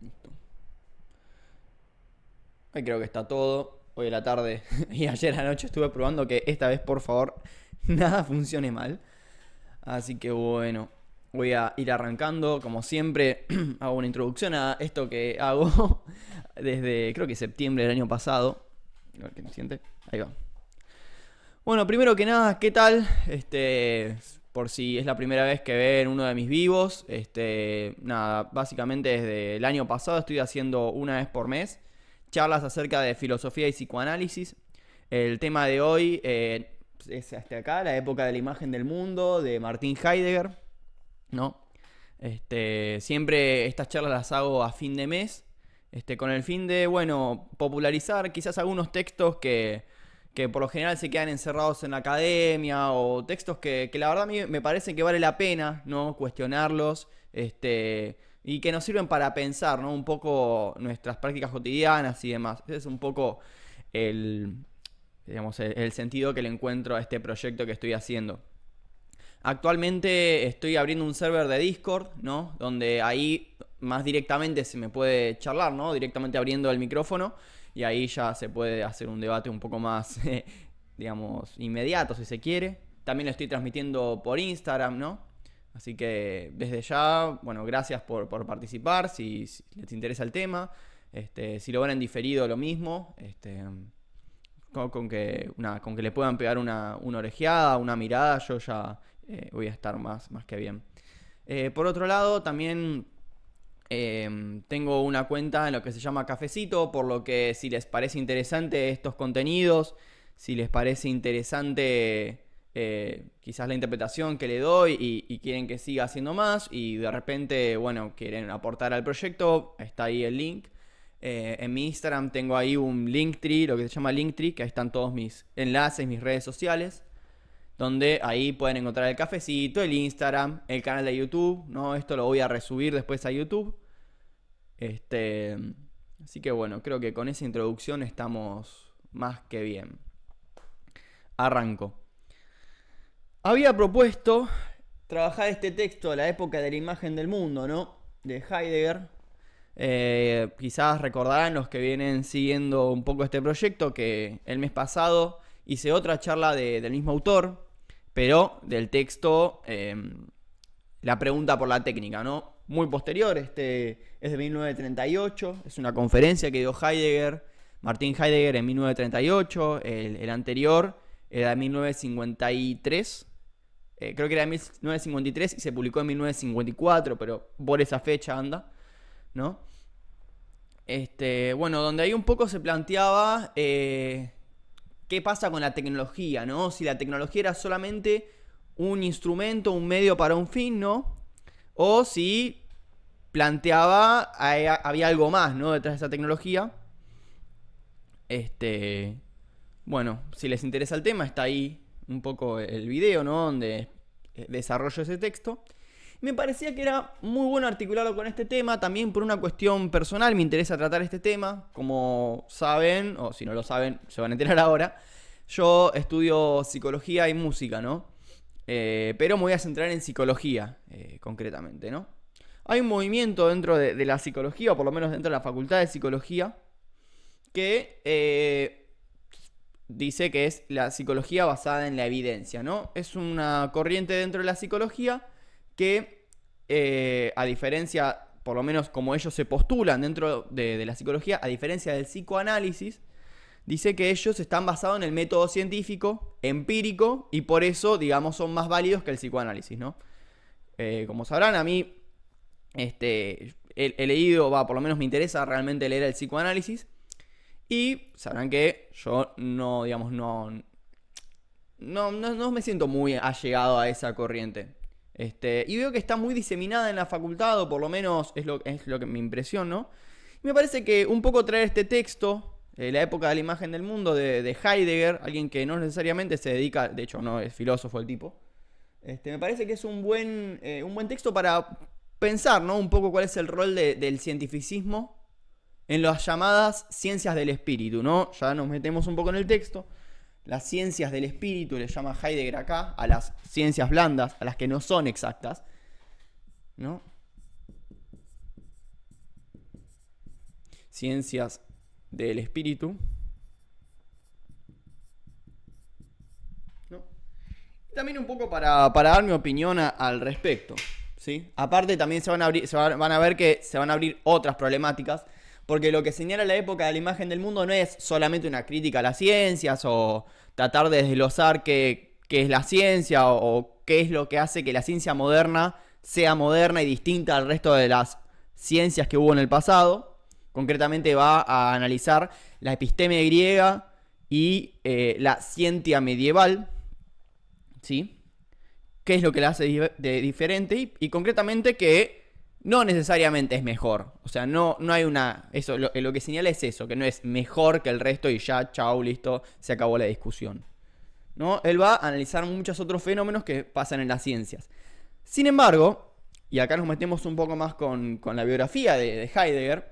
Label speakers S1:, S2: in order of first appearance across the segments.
S1: Listo. Hoy creo que está todo. Hoy a la tarde y ayer a la noche estuve probando que esta vez, por favor, nada funcione mal. Así que bueno, voy a ir arrancando. Como siempre, hago una introducción a esto que hago desde creo que septiembre del año pasado. A ver qué me siente. Ahí va. Bueno, primero que nada, ¿qué tal? Por si es la primera vez que ven uno de mis vivos. Nada, básicamente desde el año pasado estoy haciendo una vez por mes charlas acerca de filosofía y psicoanálisis. El tema de hoy es hasta acá, la época de la imagen del mundo, de Martin Heidegger, ¿no? Siempre estas charlas las hago a fin de mes, con el fin de, bueno, popularizar quizás algunos textos que por lo general se quedan encerrados en la academia o textos que la verdad a mí me parece que vale la pena, ¿no? Cuestionarlos, y que nos sirven para pensar, ¿no? Un poco nuestras prácticas cotidianas y demás. Ese es un poco el, digamos, el sentido que le encuentro a este proyecto que estoy haciendo. Actualmente estoy abriendo un server de Discord, ¿no? Donde ahí más directamente se me puede charlar, ¿no? Directamente abriendo el micrófono y ahí ya se puede hacer un debate un poco más, digamos, inmediato si se quiere. También lo estoy transmitiendo por Instagram, ¿no? Así que desde ya, bueno, gracias por participar, si les interesa el tema. Si lo ven en diferido, lo mismo. Con que le puedan pegar una orejeada, una mirada, yo ya voy a estar más que bien. Por otro lado, también tengo una cuenta en lo que se llama Cafecito, por lo que si les parece interesante estos contenidos, si les parece interesante quizás la interpretación que le doy y quieren que siga haciendo más y de repente, bueno, quieren aportar al proyecto, está ahí el link. En mi Instagram tengo ahí un Linktree, lo que se llama Linktree, que ahí están todos mis enlaces, mis redes sociales, donde ahí pueden encontrar el cafecito, el Instagram, el canal de YouTube, ¿no? Esto lo voy a resubir después a YouTube. Este, Así que bueno, creo que con esa introducción estamos más que bien. Arranco. Había propuesto trabajar este texto a la época de la imagen del mundo, ¿no? De Heidegger. Quizás recordarán los que vienen siguiendo un poco este proyecto que el mes pasado hice otra charla del mismo autor, pero del texto La pregunta por la técnica, ¿no? Muy posterior, es de 1938, es una conferencia que dio Heidegger, Martin Heidegger en 1938, el anterior era de 1953, creo que era de 1953 y se publicó en 1954, pero por esa fecha anda, ¿no? Bueno, donde ahí un poco se planteaba qué pasa con la tecnología, ¿no? Si la tecnología era solamente un instrumento, un medio para un fin, ¿no? O si planteaba, había algo más, ¿no? Detrás de esa tecnología. Bueno, si les interesa el tema, está ahí un poco el video, ¿no? Donde desarrollo ese texto. Me parecía que era muy bueno articularlo con este tema, también por una cuestión personal me interesa tratar este tema. Como saben, o si no lo saben, se van a enterar ahora, yo estudio psicología y música, ¿no? Pero me voy a centrar en psicología, concretamente, ¿no? Hay un movimiento dentro de la psicología, o por lo menos dentro de la facultad de psicología, que dice que es la psicología basada en la evidencia, ¿no? Es una corriente dentro de la psicología que, a diferencia, por lo menos como ellos se postulan dentro de la psicología, a diferencia del psicoanálisis, dice que ellos están basados en el método científico, empírico, y por eso, digamos, son más válidos que el psicoanálisis, ¿no? Como sabrán, a mí he leído, por lo menos me interesa realmente leer el psicoanálisis, y sabrán que yo no, digamos, no me siento muy allegado a esa corriente. Y veo que está muy diseminada en la facultad, o por lo menos es lo que me impresiona, ¿no? Y me parece que un poco traer este texto, la época de la imagen del mundo, de Heidegger, alguien que no necesariamente se dedica, de hecho no es filósofo el tipo, me parece que es un buen texto para pensar, ¿no? Un poco cuál es el rol del cientificismo en las llamadas ciencias del espíritu, ¿no? Ya nos metemos un poco en el texto. Las ciencias del espíritu le llama Heidegger acá a las ciencias blandas, a las que no son exactas, ¿no? ciencias del espíritu, ¿no? Y también un poco para dar mi opinión al respecto, ¿sí? Aparte también van a ver que se van a abrir otras problemáticas, porque lo que señala la época de la imagen del mundo no es solamente una crítica a las ciencias o tratar de desglosar qué es la ciencia o qué es lo que hace que la ciencia moderna sea moderna y distinta al resto de las ciencias que hubo en el pasado. Concretamente va a analizar la episteme griega y la scientia medieval, ¿sí? ¿Qué es lo que la hace de diferente? Y concretamente que no necesariamente es mejor. O sea, no hay una... Eso, lo que señala es eso, que no es mejor que el resto y ya, chau, listo, se acabó la discusión, ¿no? Él va a analizar muchos otros fenómenos que pasan en las ciencias. Sin embargo, y acá nos metemos un poco más con la biografía de Heidegger,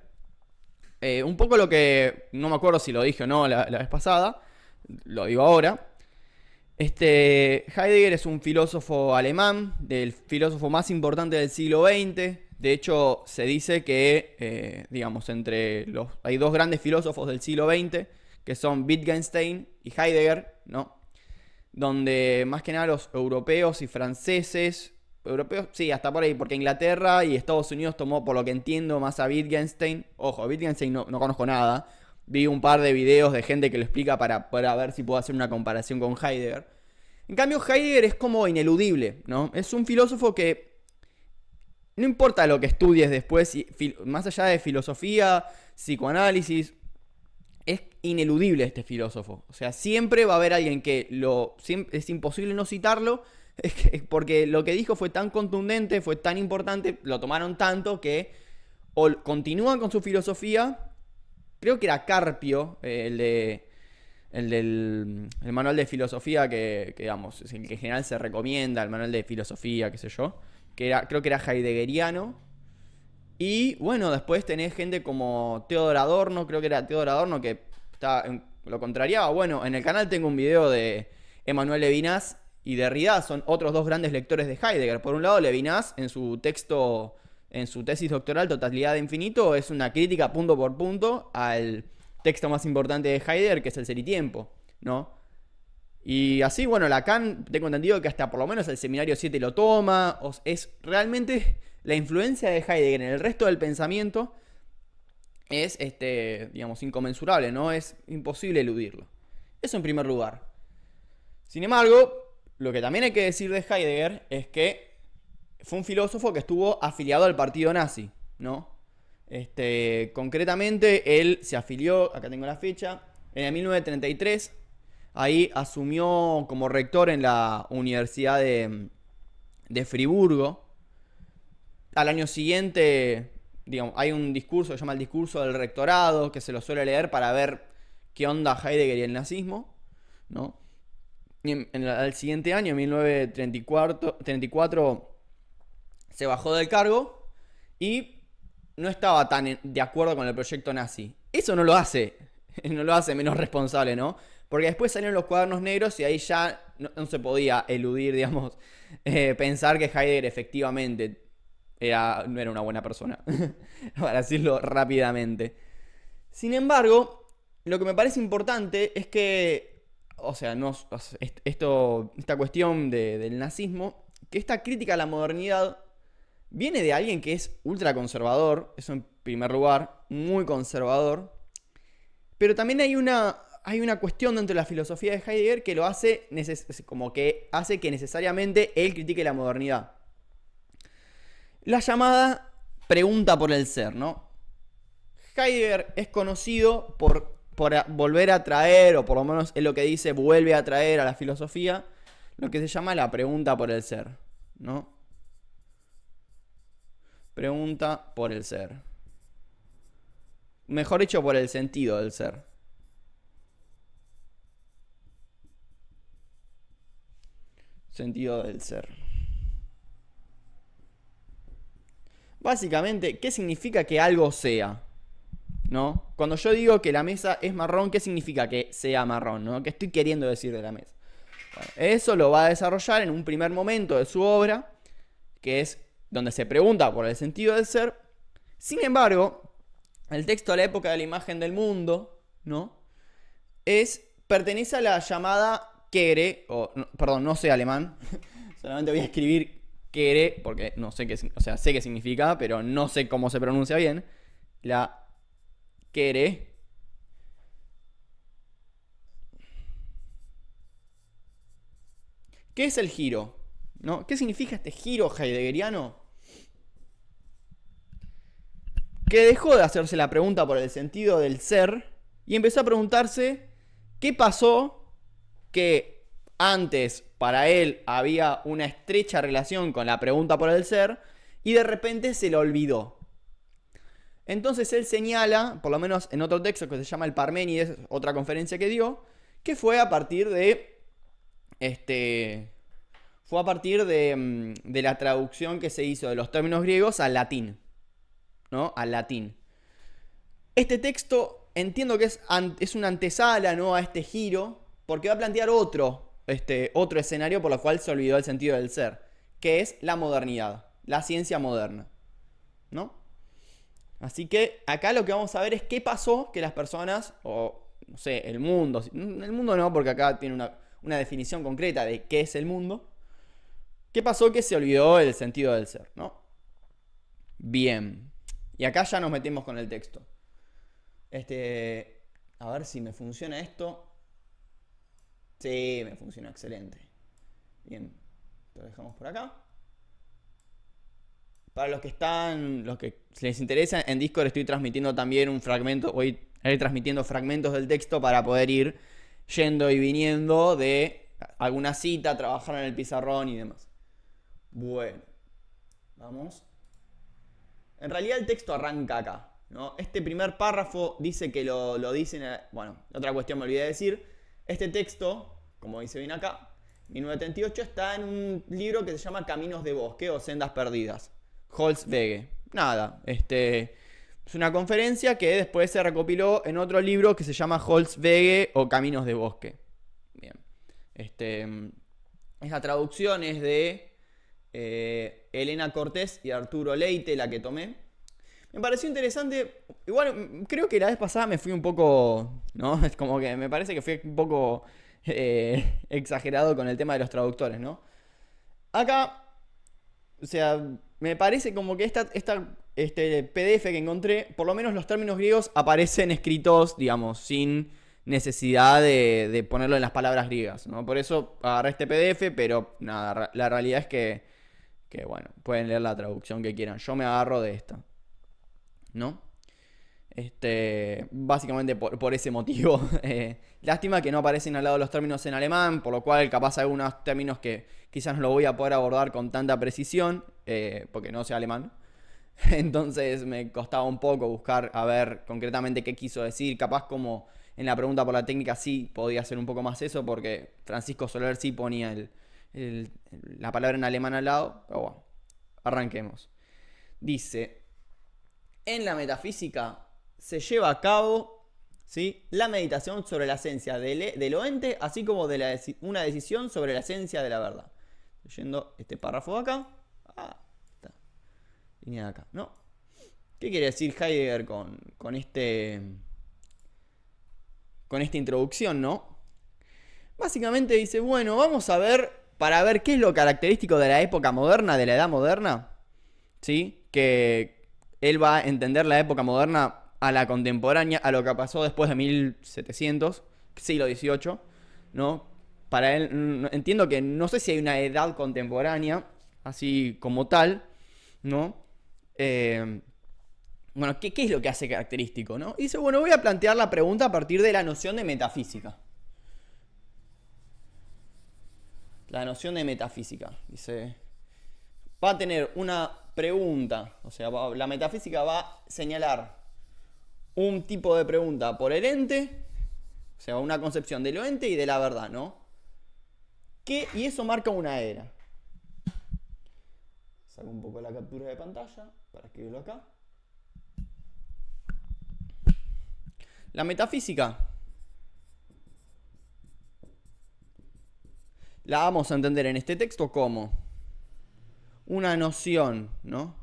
S1: un poco lo que, no me acuerdo si lo dije o no la vez pasada, lo digo ahora. Heidegger es un filósofo alemán, del filósofo más importante del siglo XX. De hecho, se dice que, digamos, hay dos grandes filósofos del siglo XX, que son Wittgenstein y Heidegger, ¿no? Donde más que nada los europeos y franceses, europeos, sí, hasta por ahí, porque Inglaterra y Estados Unidos tomó, por lo que entiendo, más a Wittgenstein. Ojo, a Wittgenstein no conozco nada. Vi un par de videos de gente que lo explica para ver si puedo hacer una comparación con Heidegger. En cambio, Heidegger es como ineludible, ¿no? Es un filósofo que no importa lo que estudies después, más allá de filosofía, psicoanálisis, es ineludible este filósofo. O sea, siempre va a haber alguien que es imposible no citarlo, porque lo que dijo fue tan contundente, fue tan importante, lo tomaron tanto que o continúan con su filosofía. Creo que era Carpio, el manual de filosofía que digamos, es el que en general se recomienda, el manual de filosofía, qué sé yo, creo que era heideggeriano. Y bueno, después tenés gente como Theodor Adorno, creo que era Theodor Adorno, que lo contrariaba. Bueno, en el canal tengo un video de Emmanuel Levinas y Derrida, son otros dos grandes lectores de Heidegger. Por un lado, Levinas, en su tesis doctoral, Totalidad de Infinito, es una crítica punto por punto al texto más importante de Heidegger, que es el Ser y Tiempo, ¿no? Y así, bueno, Lacan, tengo entendido que hasta por lo menos el Seminario 7 lo toma. Es realmente la influencia de Heidegger en el resto del pensamiento es, digamos, inconmensurable, ¿no? Es imposible eludirlo. Eso en primer lugar. Sin embargo, lo que también hay que decir de Heidegger es que fue un filósofo que estuvo afiliado al partido nazi, ¿no? Concretamente, él se afilió, acá tengo la fecha, en el 1933. Ahí asumió como rector en la Universidad de Friburgo. Al año siguiente, digamos, hay un discurso que se llama el discurso del rectorado, que se lo suele leer para ver qué onda Heidegger y el nazismo, ¿no? Y al siguiente año, en 1934, se bajó del cargo y no estaba tan de acuerdo con el proyecto nazi. Eso no lo hace menos responsable, ¿no? Porque después salieron los cuadernos negros y ahí ya no se podía eludir, digamos, pensar que Heidegger efectivamente no era una buena persona, para decirlo rápidamente. Sin embargo, lo que me parece importante es que, o sea, esta cuestión del nazismo, que esta crítica a la modernidad viene de alguien que es ultra conservador, eso en primer lugar, muy conservador, pero también hay una cuestión dentro de la filosofía de Heidegger que lo hace como que hace que necesariamente él critique la modernidad. La llamada pregunta por el ser, ¿no? Heidegger es conocido por volver a traer, o por lo menos es lo que dice, vuelve a traer a la filosofía lo que se llama la pregunta por el ser, ¿no? Pregunta por el ser. Mejor dicho, por el sentido del ser. Sentido del ser. Básicamente, ¿qué significa que algo sea? ¿No? Cuando yo digo que la mesa es marrón, ¿qué significa que sea marrón? ¿No? ¿Qué estoy queriendo decir de la mesa? Bueno, eso lo va a desarrollar en un primer momento de su obra, que es donde se pregunta por el sentido del ser. Sin embargo, el texto a la época de la imagen del mundo, ¿no? Pertenece a la llamada Kere, perdón, no sé alemán, solamente voy a escribir Kere, porque no sé qué, o sea, sé qué significa, pero no sé cómo se pronuncia bien. La Kere. ¿Qué es el giro? ¿No? ¿Qué significa este giro heideggeriano? Que dejó de hacerse la pregunta por el sentido del ser y empezó a preguntarse qué pasó que antes para él había una estrecha relación con la pregunta por el ser y de repente se lo olvidó. Entonces él señala, por lo menos en otro texto que se llama el Parménides, otra conferencia que dio, que fue a partir de la traducción que se hizo de los términos griegos al latín, ¿no? Al latín. Este texto entiendo que es una antesala, ¿no?, a este giro, porque va a plantear otro escenario por el cual se olvidó el sentido del ser, que es la modernidad, la ciencia moderna, ¿no? Así que acá lo que vamos a ver es qué pasó que las personas, o no sé, el mundo no, porque acá tiene una definición concreta de qué es el mundo, qué pasó que se olvidó el sentido del ser, ¿no? Bien, y acá ya nos metemos con el texto. A ver si me funciona esto. Sí, me funciona excelente. Bien, lo dejamos por acá. Para los que les interesa, en Discord estoy transmitiendo también un fragmento. Voy a ir transmitiendo fragmentos del texto para poder ir yendo y viniendo de alguna cita, trabajar en el pizarrón y demás. Bueno, vamos. En realidad el texto arranca acá, ¿no? Este primer párrafo dice que lo dicen. Bueno, otra cuestión me olvidé de decir. Este texto, como dice bien acá, 1938, está en un libro que se llama Caminos de Bosque o Sendas Perdidas. Holzwege. Nada, es una conferencia que después se recopiló en otro libro que se llama Holzwege o Caminos de Bosque. Bien. Esa traducción es de Elena Cortés y Arturo Leite, la que tomé. Me pareció interesante. Igual, creo que la vez pasada me fui un poco, ¿no? Es como que me parece que fui un poco exagerado con el tema de los traductores, ¿no? Acá, o sea, me parece como que este PDF que encontré, por lo menos los términos griegos aparecen escritos, digamos, sin necesidad de ponerlo en las palabras griegas, ¿no? Por eso agarré este PDF, pero nada, la realidad es que bueno, pueden leer la traducción que quieran. Yo me agarro de esta, ¿no? Básicamente por ese motivo. Lástima que no aparecen al lado los términos en alemán, por lo cual capaz hay algunos términos que quizás no lo voy a poder abordar con tanta precisión, porque no sé alemán. Entonces me costaba un poco buscar a ver concretamente qué quiso decir. Capaz como en la pregunta por la técnica sí podía hacer un poco más eso, porque Francisco Soler sí ponía la palabra en alemán al lado. Pero bueno, arranquemos. Dice: en la metafísica se lleva a cabo, ¿sí?, la meditación sobre la esencia de lo ente, así como de una decisión sobre la esencia de la verdad. Leyendo este párrafo de acá. Está. Línea de acá, ¿no? ¿Qué quiere decir Heidegger con esta introducción, no? Básicamente dice, bueno, vamos a ver, para ver qué es lo característico de la época moderna, de la edad moderna, ¿sí? Que él va a entender la época moderna a la contemporánea, a lo que pasó después de 1700, siglo XVIII, ¿no? Para él, entiendo que no sé si hay una edad contemporánea, así como tal, ¿no? Bueno, ¿qué es lo que hace característico, no? Y dice, bueno, voy a plantear la pregunta a partir de la noción de metafísica. La noción de metafísica, dice, va a tener una pregunta, o sea, la metafísica va a señalar un tipo de pregunta por el ente, o sea, una concepción de lo ente y de la verdad, ¿no? Y eso marca una era. Saco un poco la captura de pantalla para escribirlo acá. La metafísica la vamos a entender en este texto como una noción, ¿no?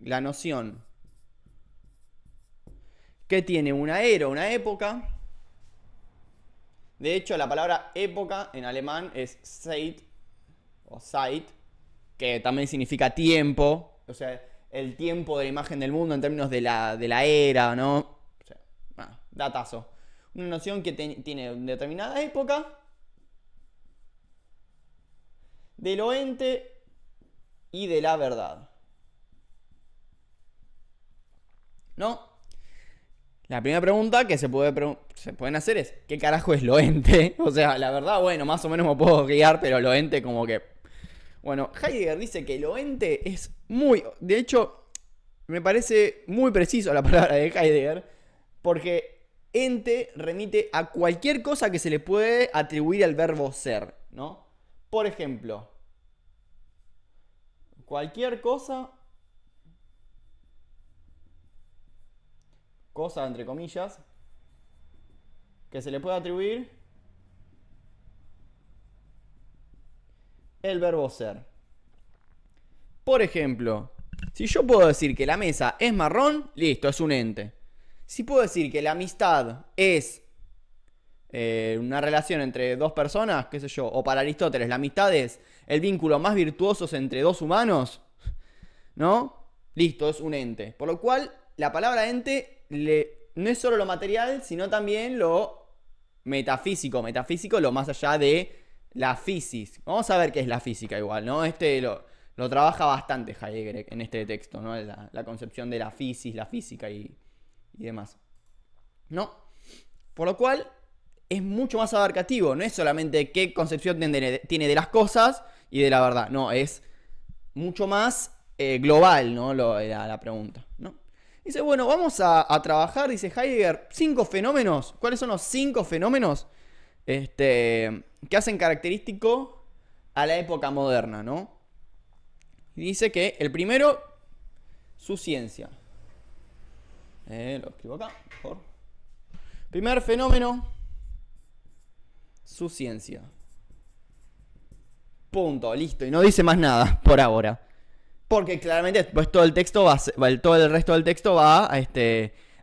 S1: La noción que tiene una era, una época. De hecho, la palabra época en alemán es Zeit o Zeit, que también significa tiempo. O sea, el tiempo de la imagen del mundo en términos de la era, ¿no? O sea, bueno, datazo. Una noción que tiene una determinada época de lo ente y de la verdad. ¿No? La primera pregunta que se pueden hacer es: ¿qué carajo es lo ente? O sea, la verdad, bueno, más o menos me puedo guiar, pero lo ente como que... Bueno, Heidegger dice que lo ente es muy... De hecho, me parece muy preciso la palabra de Heidegger, porque ente remite a cualquier cosa que se le puede atribuir al verbo ser, ¿no? Por ejemplo, cualquier cosa entre comillas, que se le puede atribuir el verbo ser. Por ejemplo, si yo puedo decir que la mesa es marrón, listo, es un ente. Si puedo decir que la amistad es una relación entre dos personas, qué sé yo, o para Aristóteles la amistad es el vínculo más virtuoso entre dos humanos, ¿no? Listo, es un ente. Por lo cual, la palabra ente no es solo lo material, sino también lo metafísico. Metafísico, lo más allá de la fisis. Vamos a ver qué es la física igual, ¿no? Lo trabaja bastante Heidegger en este texto, ¿no? La concepción de la fisis, la física y demás, ¿no? Por lo cual, es mucho más abarcativo. No es solamente qué concepción tiene de las cosas y de la verdad. No, es mucho más global, ¿no? La pregunta, ¿no? Dice, bueno, vamos a trabajar, dice Heidegger, 5 fenómenos. ¿Cuáles son los 5 fenómenos que hacen característico a la época moderna, ¿no? Y dice que el primero, su ciencia. Lo escribo acá, por favor. Primer fenómeno, su ciencia. Punto, listo. Y no dice más nada por ahora. Porque claramente pues, todo el resto del texto va a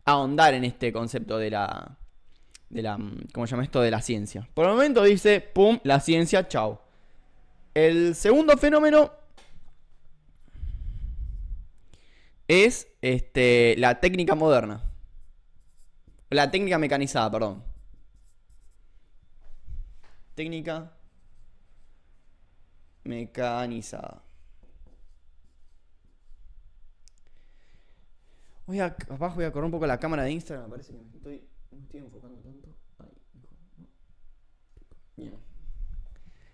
S1: ahondar en este concepto de la ¿cómo se llama esto? De la ciencia. Por el momento dice, pum, la ciencia, chau. El segundo fenómeno es la técnica moderna. La técnica mecanizada, perdón. Técnica mecanizada. Capaz voy a correr un poco la cámara de Instagram. Me parece que no estoy enfocando tanto. Ahí, mejor, ¿no? Bien.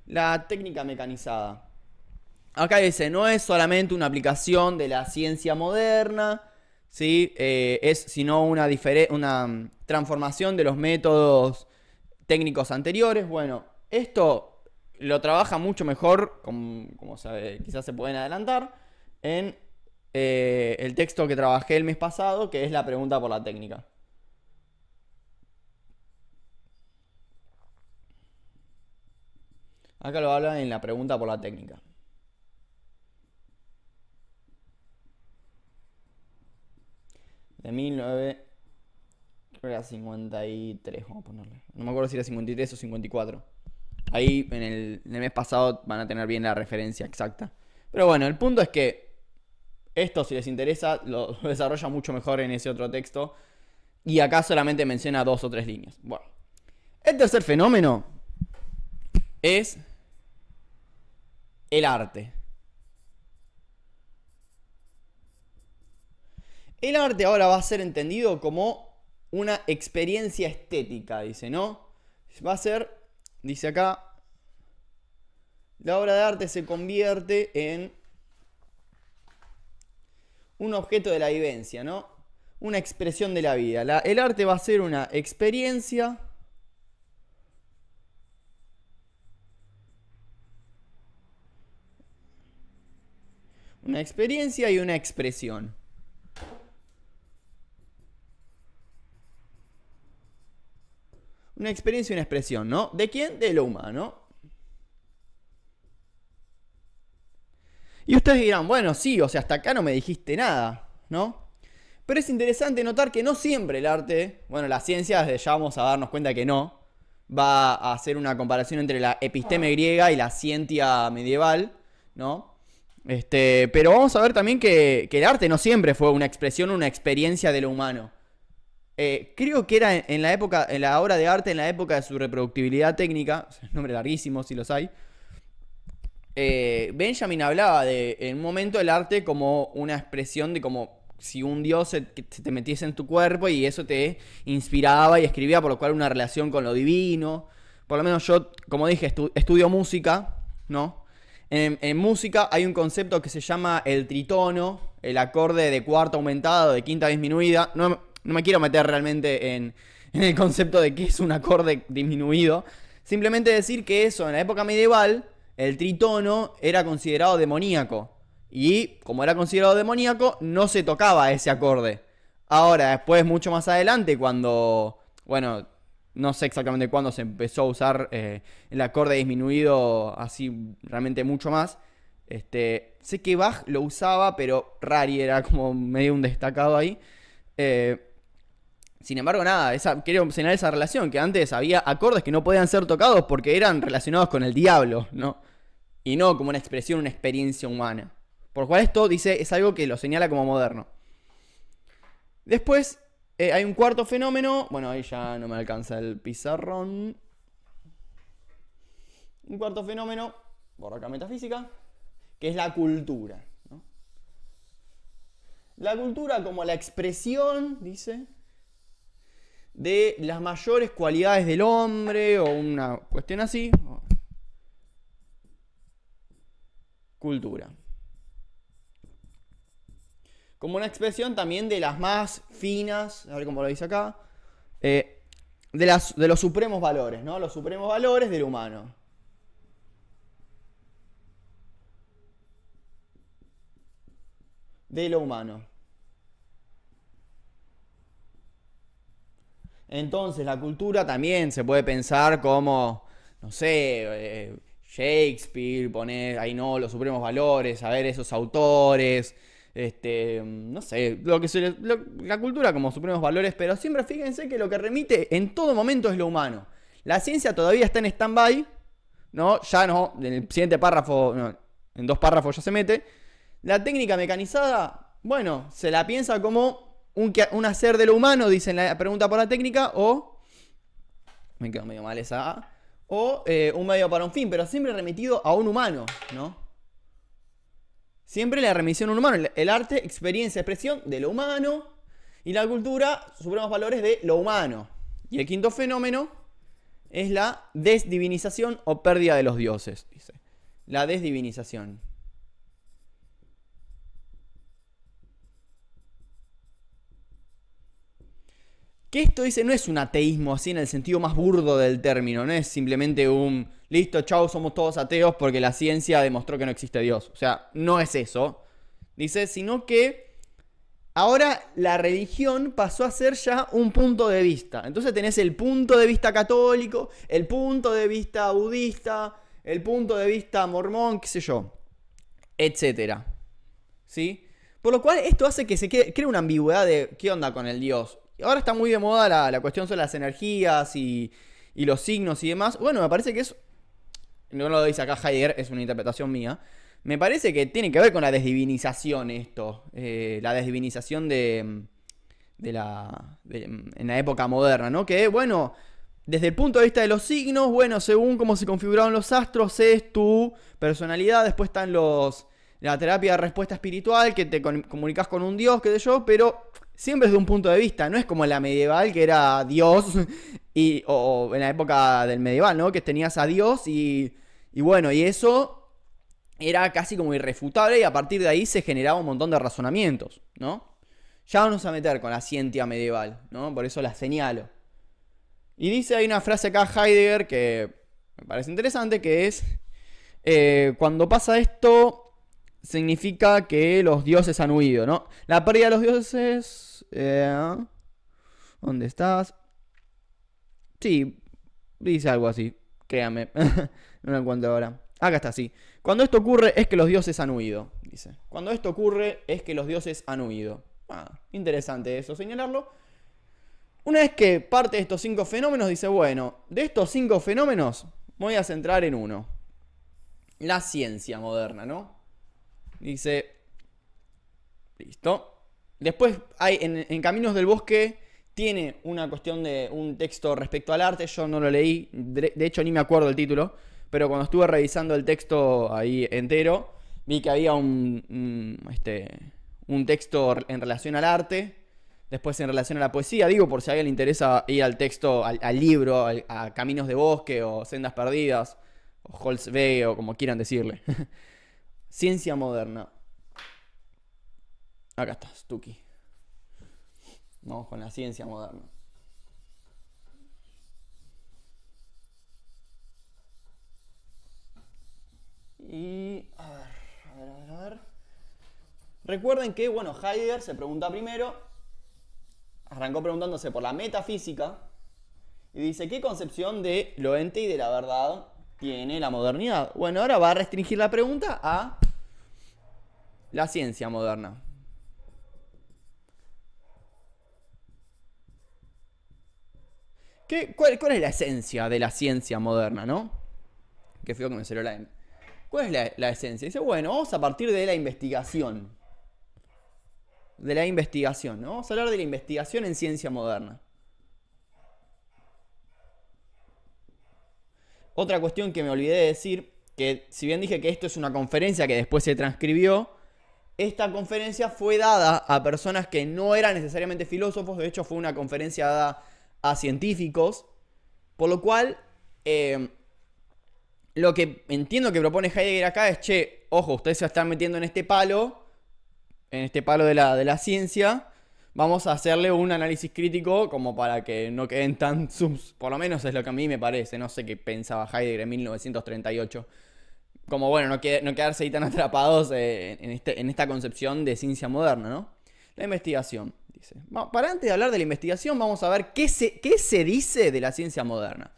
S1: La técnica mecanizada. Acá dice, no es solamente una aplicación de la ciencia moderna, ¿sí? Es sino una transformación de los métodos técnicos anteriores. Bueno, esto lo trabaja mucho mejor, como quizás se pueden adelantar, en el texto que trabajé el mes pasado, que es la pregunta por la técnica. Acá lo habla en la pregunta por la técnica. De 1953, vamos a ponerle. No me acuerdo si era 53 o 54. Ahí en el mes pasado van a tener bien la referencia exacta. Pero bueno, el punto es que esto, si les interesa, lo desarrolla mucho mejor en ese otro texto. Y acá solamente menciona 2 o 3 líneas. Bueno, el tercer fenómeno es el arte. El arte ahora va a ser entendido como una experiencia estética, dice, ¿no? Va a ser, dice acá, la obra de arte se convierte en un objeto de la vivencia, ¿no? Una expresión de la vida. El arte va a ser una experiencia y una expresión. Una experiencia y una expresión, ¿no? ¿De quién? De lo humano. Y ustedes dirán, bueno, sí, o sea, hasta acá no me dijiste nada, ¿no? Pero es interesante notar que no siempre el arte, bueno, la ciencia, desde ya vamos a darnos cuenta que no, va a hacer una comparación entre la episteme griega y la ciencia medieval, ¿no? Pero vamos a ver también que el arte no siempre fue una expresión, una experiencia de lo humano. Creo que era en la época, en la obra de arte, en la época de su reproductibilidad técnica, o sea, nombre larguísimo si los hay. Benjamin hablaba de en un momento el arte como una expresión de como si un dios se te metiese en tu cuerpo y eso te inspiraba y escribía, por lo cual una relación con lo divino. Por lo menos yo, como dije, estudio música, ¿no? En música hay un concepto que se llama el tritono, el acorde de cuarta aumentado, de quinta disminuida. No me quiero meter realmente en el concepto de qué es un acorde disminuido. Simplemente decir que eso, en la época medieval, el tritono era considerado demoníaco. Y como era considerado demoníaco, no se tocaba ese acorde. Ahora, después, mucho más adelante, cuando, bueno, no sé exactamente cuándo se empezó a usar el acorde disminuido así realmente mucho más. Sé que Bach lo usaba, pero Rari era como medio un destacado ahí. Sin embargo, nada, quiero señalar esa relación, que antes había acordes que no podían ser tocados porque eran relacionados con el diablo, ¿no? Y no como una expresión, una experiencia humana. Por lo cual esto, dice, es algo que lo señala como moderno. Después hay un cuarto fenómeno, bueno, ahí ya no me alcanza el pizarrón. Un cuarto fenómeno, por acá metafísica, que es la cultura, ¿no? La cultura como la expresión, dice, de las mayores cualidades del hombre, o una cuestión así. Cultura. Como una expresión también de las más finas, a ver cómo lo dice acá, de los supremos valores, ¿no? Los supremos valores del humano. De lo humano. Entonces, la cultura también se puede pensar como, no sé, Shakespeare, poner ahí no, los supremos valores, a ver esos autores, no sé, la cultura como supremos valores, pero siempre fíjense que lo que remite en todo momento es lo humano. La ciencia todavía está en stand-by, ¿no? Ya no, en el siguiente párrafo, no, en 2 párrafos ya se mete. La técnica mecanizada, bueno, se la piensa como un hacer de lo humano, dice en la pregunta por la técnica, o, me quedo medio mal esa A, o un medio para un fin, pero siempre remitido a un humano, ¿no? Siempre la remisión a un humano. El arte, experiencia, expresión de lo humano, y la cultura, supremos valores de lo humano. Y el quinto fenómeno es la desdivinización o pérdida de los dioses, dice. La desdivinización. Que esto, dice, no es un ateísmo así en el sentido más burdo del término, no es simplemente un listo, chau, somos todos ateos porque la ciencia demostró que no existe Dios. O sea, no es eso, dice, sino que ahora la religión pasó a ser ya un punto de vista. Entonces tenés el punto de vista católico, el punto de vista budista, el punto de vista mormón, qué sé yo, etcétera. ¿Sí? Por lo cual esto hace que se cree una ambigüedad de qué onda con el Dios. Ahora está muy de moda la cuestión sobre las energías y los signos y demás. Bueno, me parece que es, no lo dice acá Heidegger, es una interpretación mía. Me parece que tiene que ver con la desdivinización esto. La desdivinización en la época moderna, ¿no? Que, bueno, desde el punto de vista de los signos, bueno, según cómo se configuraron los astros, es tu personalidad. Después están la terapia de respuesta espiritual, que te comunicas con un dios, qué sé yo, pero siempre es de un punto de vista. No es como en la medieval, que era Dios, o en la época del medieval, ¿no? Que tenías a Dios y bueno, y eso era casi como irrefutable y a partir de ahí se generaba un montón de razonamientos, ¿no? Ya vamos a meter con la ciencia medieval, ¿no? Por eso la señalo. Y dice, hay una frase acá Heidegger que me parece interesante, que es, cuando pasa esto, significa que los dioses han huido, ¿no? La pérdida de los dioses... ¿dónde estás? Sí, dice algo así, créame. No lo encuentro ahora. Acá está, sí. Cuando esto ocurre es que los dioses han huido, dice. Cuando esto ocurre es que los dioses han huido. Interesante eso, señalarlo. Una vez que parte de estos 5 fenómenos, dice, bueno, de estos 5 fenómenos me voy a centrar en uno. La ciencia moderna, ¿no? Dice, listo. Después hay en Caminos del Bosque, tiene una cuestión de un texto respecto al arte. Yo no lo leí, de hecho ni me acuerdo el título, pero cuando estuve revisando el texto ahí entero, vi que había un texto en relación al arte, después en relación a la poesía. Digo, por si a alguien le interesa ir al texto, al libro, a Caminos de Bosque o Sendas Perdidas, o Holzweg, o como quieran decirle. Ciencia moderna. Acá está, Stucky. Vamos con la ciencia moderna. Y a ver. Recuerden que, bueno, Heidegger se pregunta primero, arrancó preguntándose por la metafísica y dice, ¿qué concepción de lo ente y de la verdad tiene la modernidad? Bueno, ahora va a restringir la pregunta a la ciencia moderna. ¿Cuál es la esencia de la ciencia moderna, no? Qué feo que me salió la M. ¿Cuál es la esencia? Dice, bueno, vamos a partir de la investigación. De la investigación, ¿no? Vamos a hablar de la investigación en ciencia moderna. Otra cuestión que me olvidé de decir, que si bien dije que esto es una conferencia que después se transcribió, esta conferencia fue dada a personas que no eran necesariamente filósofos. De hecho, fue una conferencia dada a científicos, por lo cual lo que entiendo que propone Heidegger acá es, che, ojo, ustedes se están metiendo en este palo de la ciencia, vamos a hacerle un análisis crítico como para que no queden tan por lo menos es lo que a mí me parece, no sé qué pensaba Heidegger en 1938. Como bueno, no quedarse ahí tan atrapados en esta concepción de ciencia moderna, ¿no? La investigación, dice. Para antes de hablar de la investigación, vamos a ver qué se dice de la ciencia moderna.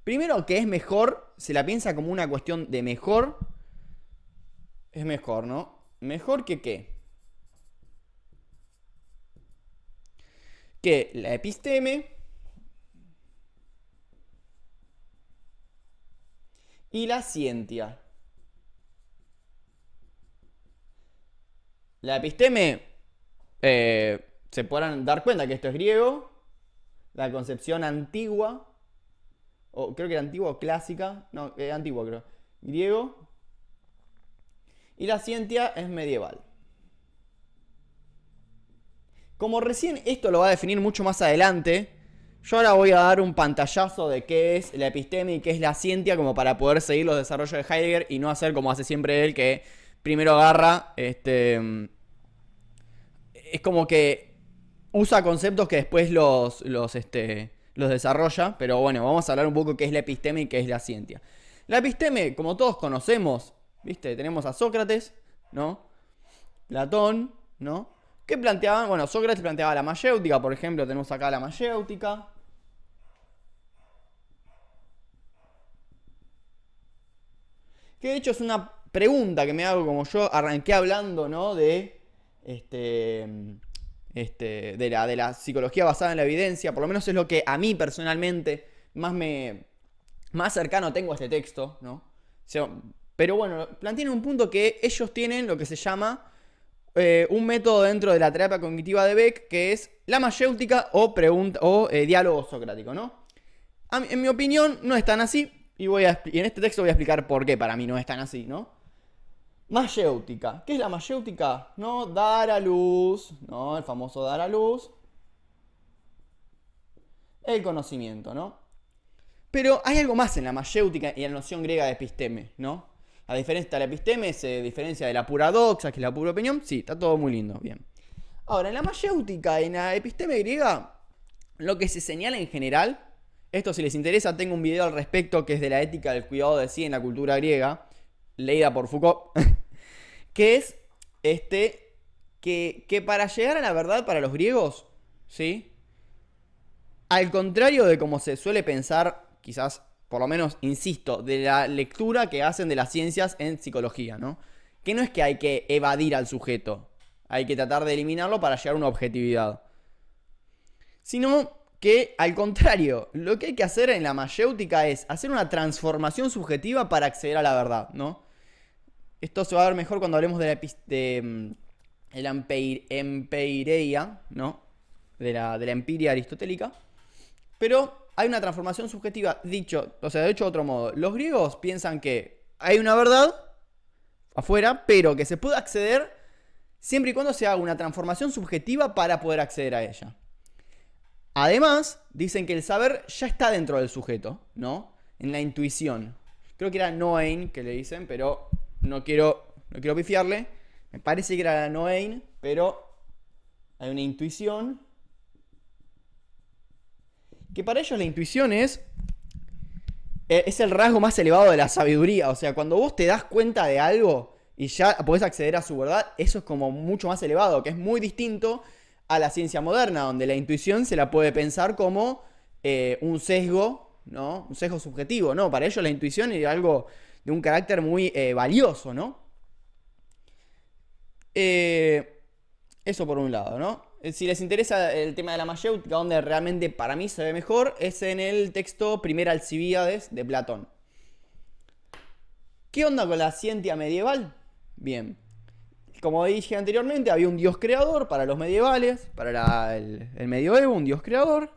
S1: Primero, que es mejor, se la piensa como una cuestión de mejor. Es mejor, ¿no? ¿Mejor que qué? Que la episteme y la scientia. La episteme, se podrán dar cuenta que esto es griego. La concepción antigua, o creo que era antigua o clásica, no, antigua creo, griego. Y la scientia es medieval. Como recién esto lo va a definir mucho más adelante, yo ahora voy a dar un pantallazo de qué es la episteme y qué es la scientia, como para poder seguir los desarrollos de Heidegger y no hacer como hace siempre él, que primero agarra, es como que usa conceptos que después los desarrolla. Pero bueno, vamos a hablar un poco de qué es la episteme y qué es la scientia. La episteme, como todos conocemos, ¿viste? Tenemos a Sócrates, ¿no? Platón, ¿no? ¿Qué planteaban? Bueno, Sócrates planteaba la mayéutica, por ejemplo, tenemos acá la mayéutica. Que de hecho es una pregunta que me hago, como yo arranqué hablando, ¿no? De la psicología basada en la evidencia. Por lo menos es lo que a mí personalmente más cercano tengo a este texto, ¿no? Pero bueno, plantean un punto que ellos tienen lo que se llama un método dentro de la terapia cognitiva de Beck, que es la mayéutica o diálogo socrático, ¿no? En mi opinión no es tan así, y en este texto voy a explicar por qué para mí no es tan así, ¿no? Mayéutica. ¿Qué es la mayéutica? ¿No? Dar a luz, ¿no? El famoso dar a luz. El conocimiento, ¿no? Pero hay algo más en la mayéutica y en la noción griega de episteme, ¿no? A diferencia de la episteme, se diferencia de la pura doxa, que es la pura opinión. Sí, está todo muy lindo, bien. Ahora, en la mayéutica y en la episteme griega, lo que se señala en general, esto si les interesa, tengo un video al respecto que es de la ética del cuidado de sí en la cultura griega, leída por Foucault, que es que para llegar a la verdad para los griegos, ¿sí? Al contrario de como se suele pensar, quizás, por lo menos, insisto, de la lectura que hacen de las ciencias en psicología, ¿no? Que no es que hay que evadir al sujeto, Hay que tratar de eliminarlo para llegar a una objetividad. Sino que, al contrario, lo que hay que hacer en la mayéutica es hacer una transformación subjetiva para acceder a la verdad, ¿no? Esto se va a ver mejor cuando hablemos de la empeireia, ¿no? De la empiria aristotélica. Pero hay una transformación subjetiva, dicho de otro modo. Los griegos piensan que hay una verdad afuera, pero que se puede acceder siempre y cuando se haga una transformación subjetiva para poder acceder a ella. Además, dicen que el saber ya está dentro del sujeto, ¿no? En la intuición. Creo que era Noein que le dicen, pero no quiero pifiarle. Me parece que era la Noein, pero hay una intuición. Que para ellos la intuición es el rasgo más elevado de la sabiduría. O sea, cuando vos te das cuenta de algo y ya podés acceder a su verdad, eso es como mucho más elevado, que es muy distinto a la ciencia moderna, donde la intuición se la puede pensar como un sesgo, ¿no? Un sesgo subjetivo, ¿no? Para ellos la intuición es algo de un carácter muy valioso, ¿no? Eso por un lado, ¿no? Si les interesa el tema de la mayéutica, donde realmente para mí se ve mejor, es en el texto Primera Alcibíades de Platón. ¿Qué onda con la ciencia medieval? Bien. Como dije anteriormente, había un dios creador para los medievales, para el medioevo, un dios creador.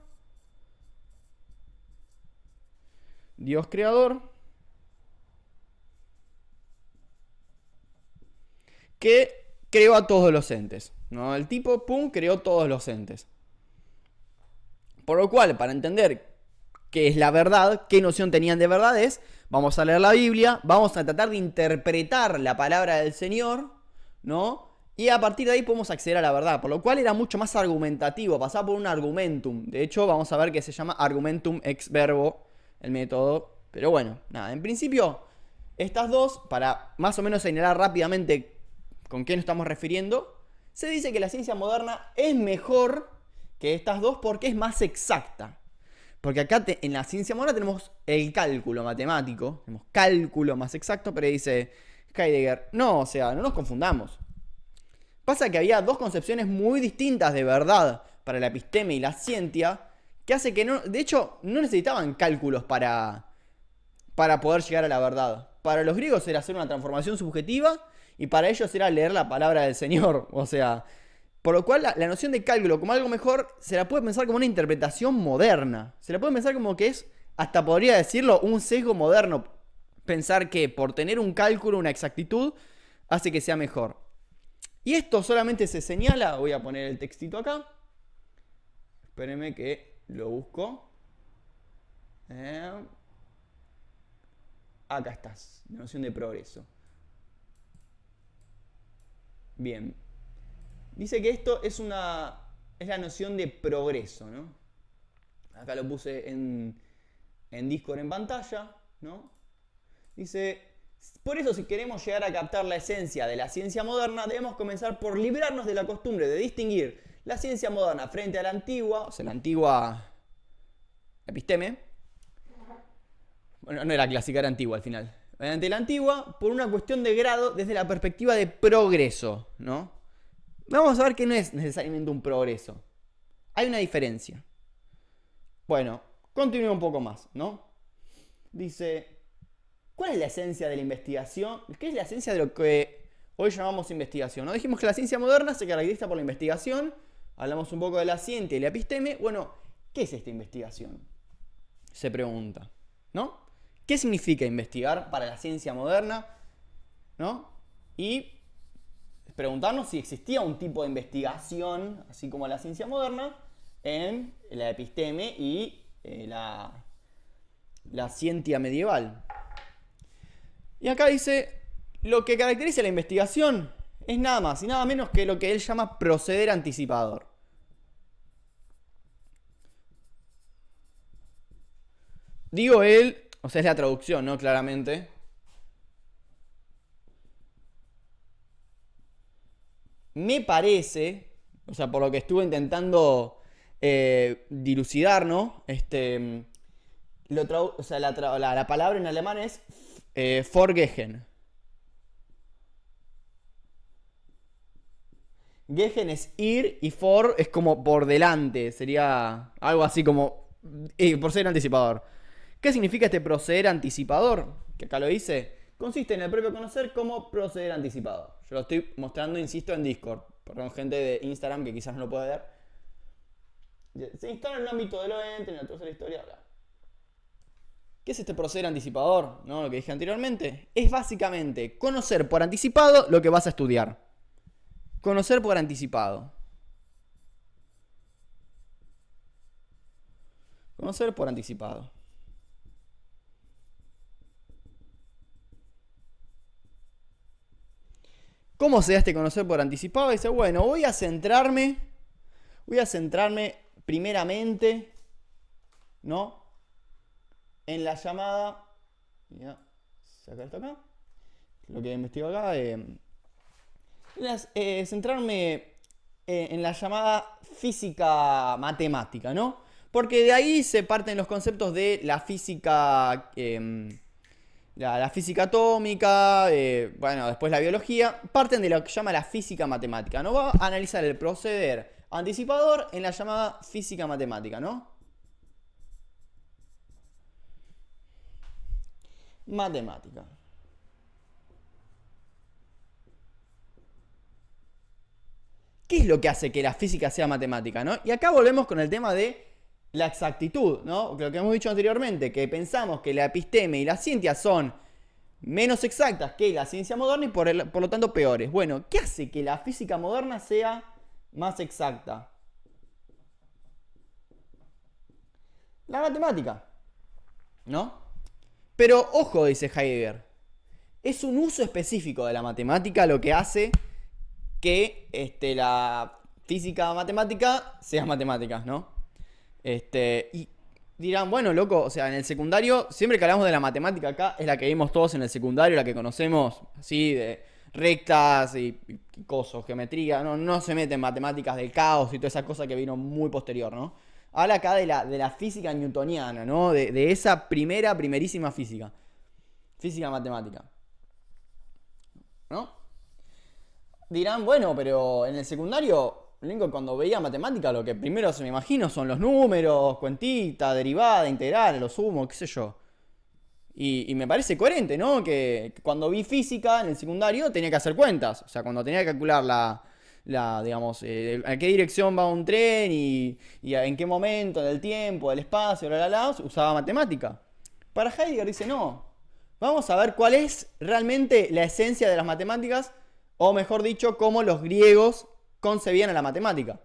S1: Dios creador. Que creó a todos los entes, ¿no? El tipo, pum, creó todos los entes. Por lo cual, para entender qué es la verdad, qué noción tenían de verdad es, vamos a leer la Biblia, vamos a tratar de interpretar la palabra del Señor, ¿no? Y a partir de ahí podemos acceder a la verdad. Por lo cual era mucho más argumentativo, pasaba por un argumentum. De hecho, vamos a ver que se llama argumentum ex verbo, el método. Pero bueno, nada, en principio, estas dos, para más o menos señalar rápidamente con qué nos estamos refiriendo, se dice que la ciencia moderna es mejor que estas dos porque es más exacta. Porque acá en la ciencia moderna tenemos el cálculo matemático, tenemos cálculo más exacto, pero dice Heidegger, no, o sea, no nos confundamos. Pasa que había dos concepciones muy distintas de verdad para la episteme y la ciencia, que hace que no, de hecho, no necesitaban cálculos para poder llegar a la verdad. Para los griegos era hacer una transformación subjetiva y para ellos era leer la palabra del Señor. O sea, por lo cual la noción de cálculo como algo mejor se la puede pensar como una interpretación moderna. Se la puede pensar como que es, hasta podría decirlo, un sesgo moderno. Pensar que por tener un cálculo, una exactitud, hace que sea mejor. Y esto solamente se señala, voy a poner el textito acá. Espérenme que lo busco. Acá estás, la noción de progreso. Bien. Dice que esto es la noción de progreso, ¿no? Acá lo puse en Discord en pantalla, ¿no? Dice, por eso si queremos llegar a captar la esencia de la ciencia moderna, debemos comenzar por librarnos de la costumbre de distinguir la ciencia moderna frente a la antigua, o sea, la antigua episteme. Bueno, no era clásica, era antigua al final. Mediante la antigua, por una cuestión de grado desde la perspectiva de progreso, ¿no? Vamos a ver que no es necesariamente un progreso. Hay una diferencia. Bueno, continúo un poco más, ¿no? Dice, ¿cuál es la esencia de la investigación? ¿Qué es la esencia de lo que hoy llamamos investigación? ¿No? Dijimos que la ciencia moderna se caracteriza por la investigación. Hablamos un poco de la ciencia y la episteme. Bueno, ¿qué es esta investigación? Se pregunta, ¿no? ¿Qué significa investigar para la ciencia moderna? ¿No? Y preguntarnos si existía un tipo de investigación, así como la ciencia moderna, en la episteme y la ciencia medieval. Y acá dice, lo que caracteriza la investigación es nada más y nada menos que lo que él llama proceder anticipador. Digo él, o sea, es la traducción, ¿no? Claramente. Me parece, o sea, por lo que estuve intentando dilucidar, ¿no? O sea, la palabra en alemán es Vorgehen. Gehen es ir y for es como por delante. Sería algo así como proceder anticipador. ¿Qué significa este proceder anticipador? Que acá lo dice. Consiste en el propio conocer como proceder anticipador. Yo lo estoy mostrando, insisto, en Discord. Perdón, gente de Instagram que quizás no lo puede ver. Se instala en el ámbito del ente, en el trozo de la historia, bla. ¿Qué es este proceder anticipador? ¿No? Lo que dije anteriormente. Es básicamente conocer por anticipado lo que vas a estudiar. Conocer por anticipado. Conocer por anticipado. ¿Cómo se da este conocer por anticipado? Dice, bueno, voy a centrarme primeramente, ¿no? En la llamada, ya, sacar esto acá, lo que investigo acá, centrarme en la llamada física matemática, ¿no? Porque de ahí se parten los conceptos de la física, la física atómica, bueno, después la biología, parten de lo que se llama la física matemática, ¿no? Va a analizar el proceder anticipador en la llamada física matemática, ¿no? Matemática. ¿Qué es lo que hace que la física sea matemática, no? Y acá volvemos con el tema de la exactitud, ¿no? Lo que hemos dicho anteriormente, que pensamos que la episteme y la ciencia son menos exactas que la ciencia moderna y por lo tanto peores. Bueno, ¿qué hace que la física moderna sea más exacta? La matemática, ¿no? Pero ojo, dice Heidegger, es un uso específico de la matemática lo que hace que la física matemática sea matemáticas, ¿no? Y dirán, bueno, loco, o sea, en el secundario, siempre que hablamos de la matemática acá, es la que vimos todos en el secundario, la que conocemos, así, de rectas y cosas, geometría, no se mete en matemáticas del caos y toda esa cosa que vino muy posterior, ¿no? Habla acá de la física newtoniana, ¿no? De esa primerísima física. Física matemática. ¿No? Dirán, bueno, pero en el secundario, cuando veía matemática, lo que primero se me imagino son los números, cuentita, derivada, integral, los sumos, qué sé yo. Y me parece coherente, ¿no? Que cuando vi física en el secundario tenía que hacer cuentas. O sea, cuando tenía que calcular digamos, a qué dirección va un tren y en qué momento del tiempo, del espacio, usaba matemática. Para Heidegger dice, no, vamos a ver cuál es realmente la esencia de las matemáticas, o mejor dicho, cómo los griegos concebían a la matemática,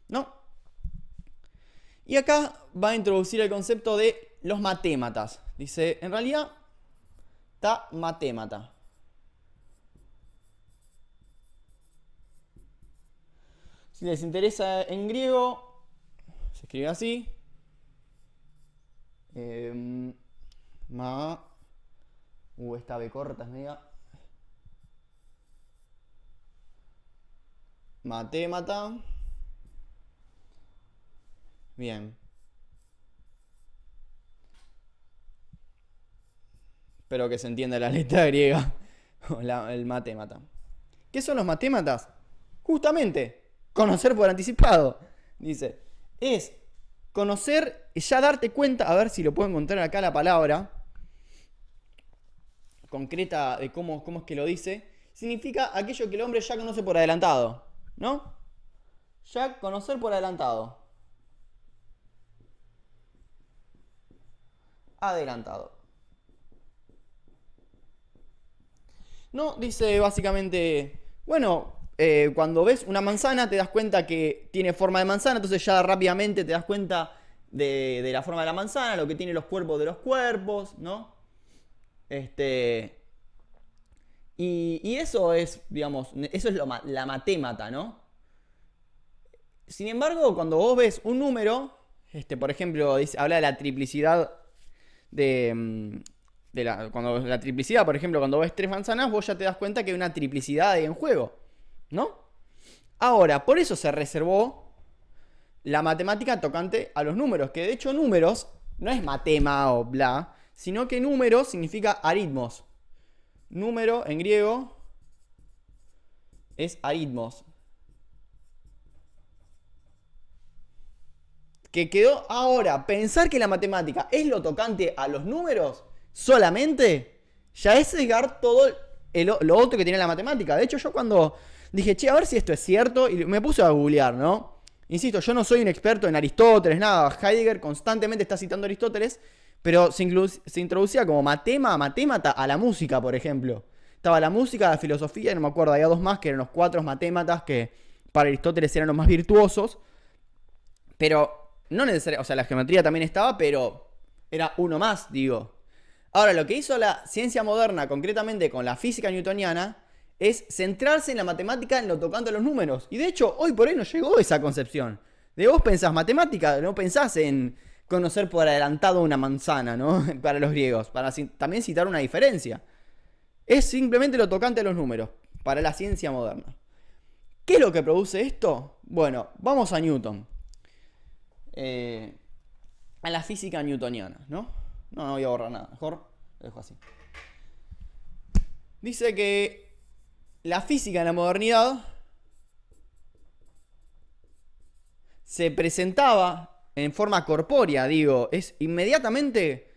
S1: ¿no? Y acá va a introducir el concepto de los matématas. Dice, en realidad, ta matémata. Si les interesa en griego, se escribe así. Esta B corta es media. Matémata. Bien. Espero que se entienda la letra griega. El matémata. ¿Qué son los matématas? Justamente, conocer por anticipado. Dice, es conocer, ya darte cuenta, a ver si lo puedo encontrar acá la palabra concreta de cómo es que lo dice. Significa aquello que el hombre ya conoce por adelantado, ¿no? Ya conocer por adelantado. Adelantado. No, dice básicamente, bueno, cuando ves una manzana te das cuenta que tiene forma de manzana, entonces ya rápidamente te das cuenta de la forma de la manzana, lo que tiene los cuerpos de los cuerpos, ¿no? Y eso es, digamos, eso es la matémata, ¿no? Sin embargo, cuando vos ves un número, por ejemplo, habla de la triplicidad cuando la triplicidad, por ejemplo, cuando ves 3 manzanas, vos ya te das cuenta que hay una triplicidad ahí en juego, ¿no? Ahora, por eso se reservó la matemática tocante a los números, que de hecho números no es matema o bla, sino que número significa aritmos. Número en griego es aritmos. que quedó ahora, pensar que la matemática es lo tocante a los números solamente, ya es sesgar todo lo otro que tiene la matemática. De hecho, yo cuando dije, che, a ver si esto es cierto, y me puse a googlear, ¿no? Insisto, yo no soy un experto en Aristóteles, nada. Heidegger constantemente está citando a Aristóteles, pero se introducía como matémata a la música, por ejemplo. Estaba la música, la filosofía, y no me acuerdo, había dos más que eran los cuatro matématas que para Aristóteles eran los más virtuosos. Pero no necesariamente, o sea, la geometría también estaba, pero era uno más, digo. Ahora, lo que hizo la ciencia moderna, concretamente con la física newtoniana, es centrarse en la matemática en lo tocante a los números. Y de hecho, hoy por hoy nos llegó esa concepción. De vos pensás matemática, no pensás en conocer por adelantado una manzana, ¿no? Para los griegos, para también citar una diferencia. Es simplemente lo tocante a los números, para la ciencia moderna. ¿Qué es lo que produce esto? Bueno, vamos a Newton. A la física newtoniana, ¿no? No voy a borrar nada, mejor lo dejo así. Dice que la física en la modernidad se presentaba en forma corpórea, digo, es inmediatamente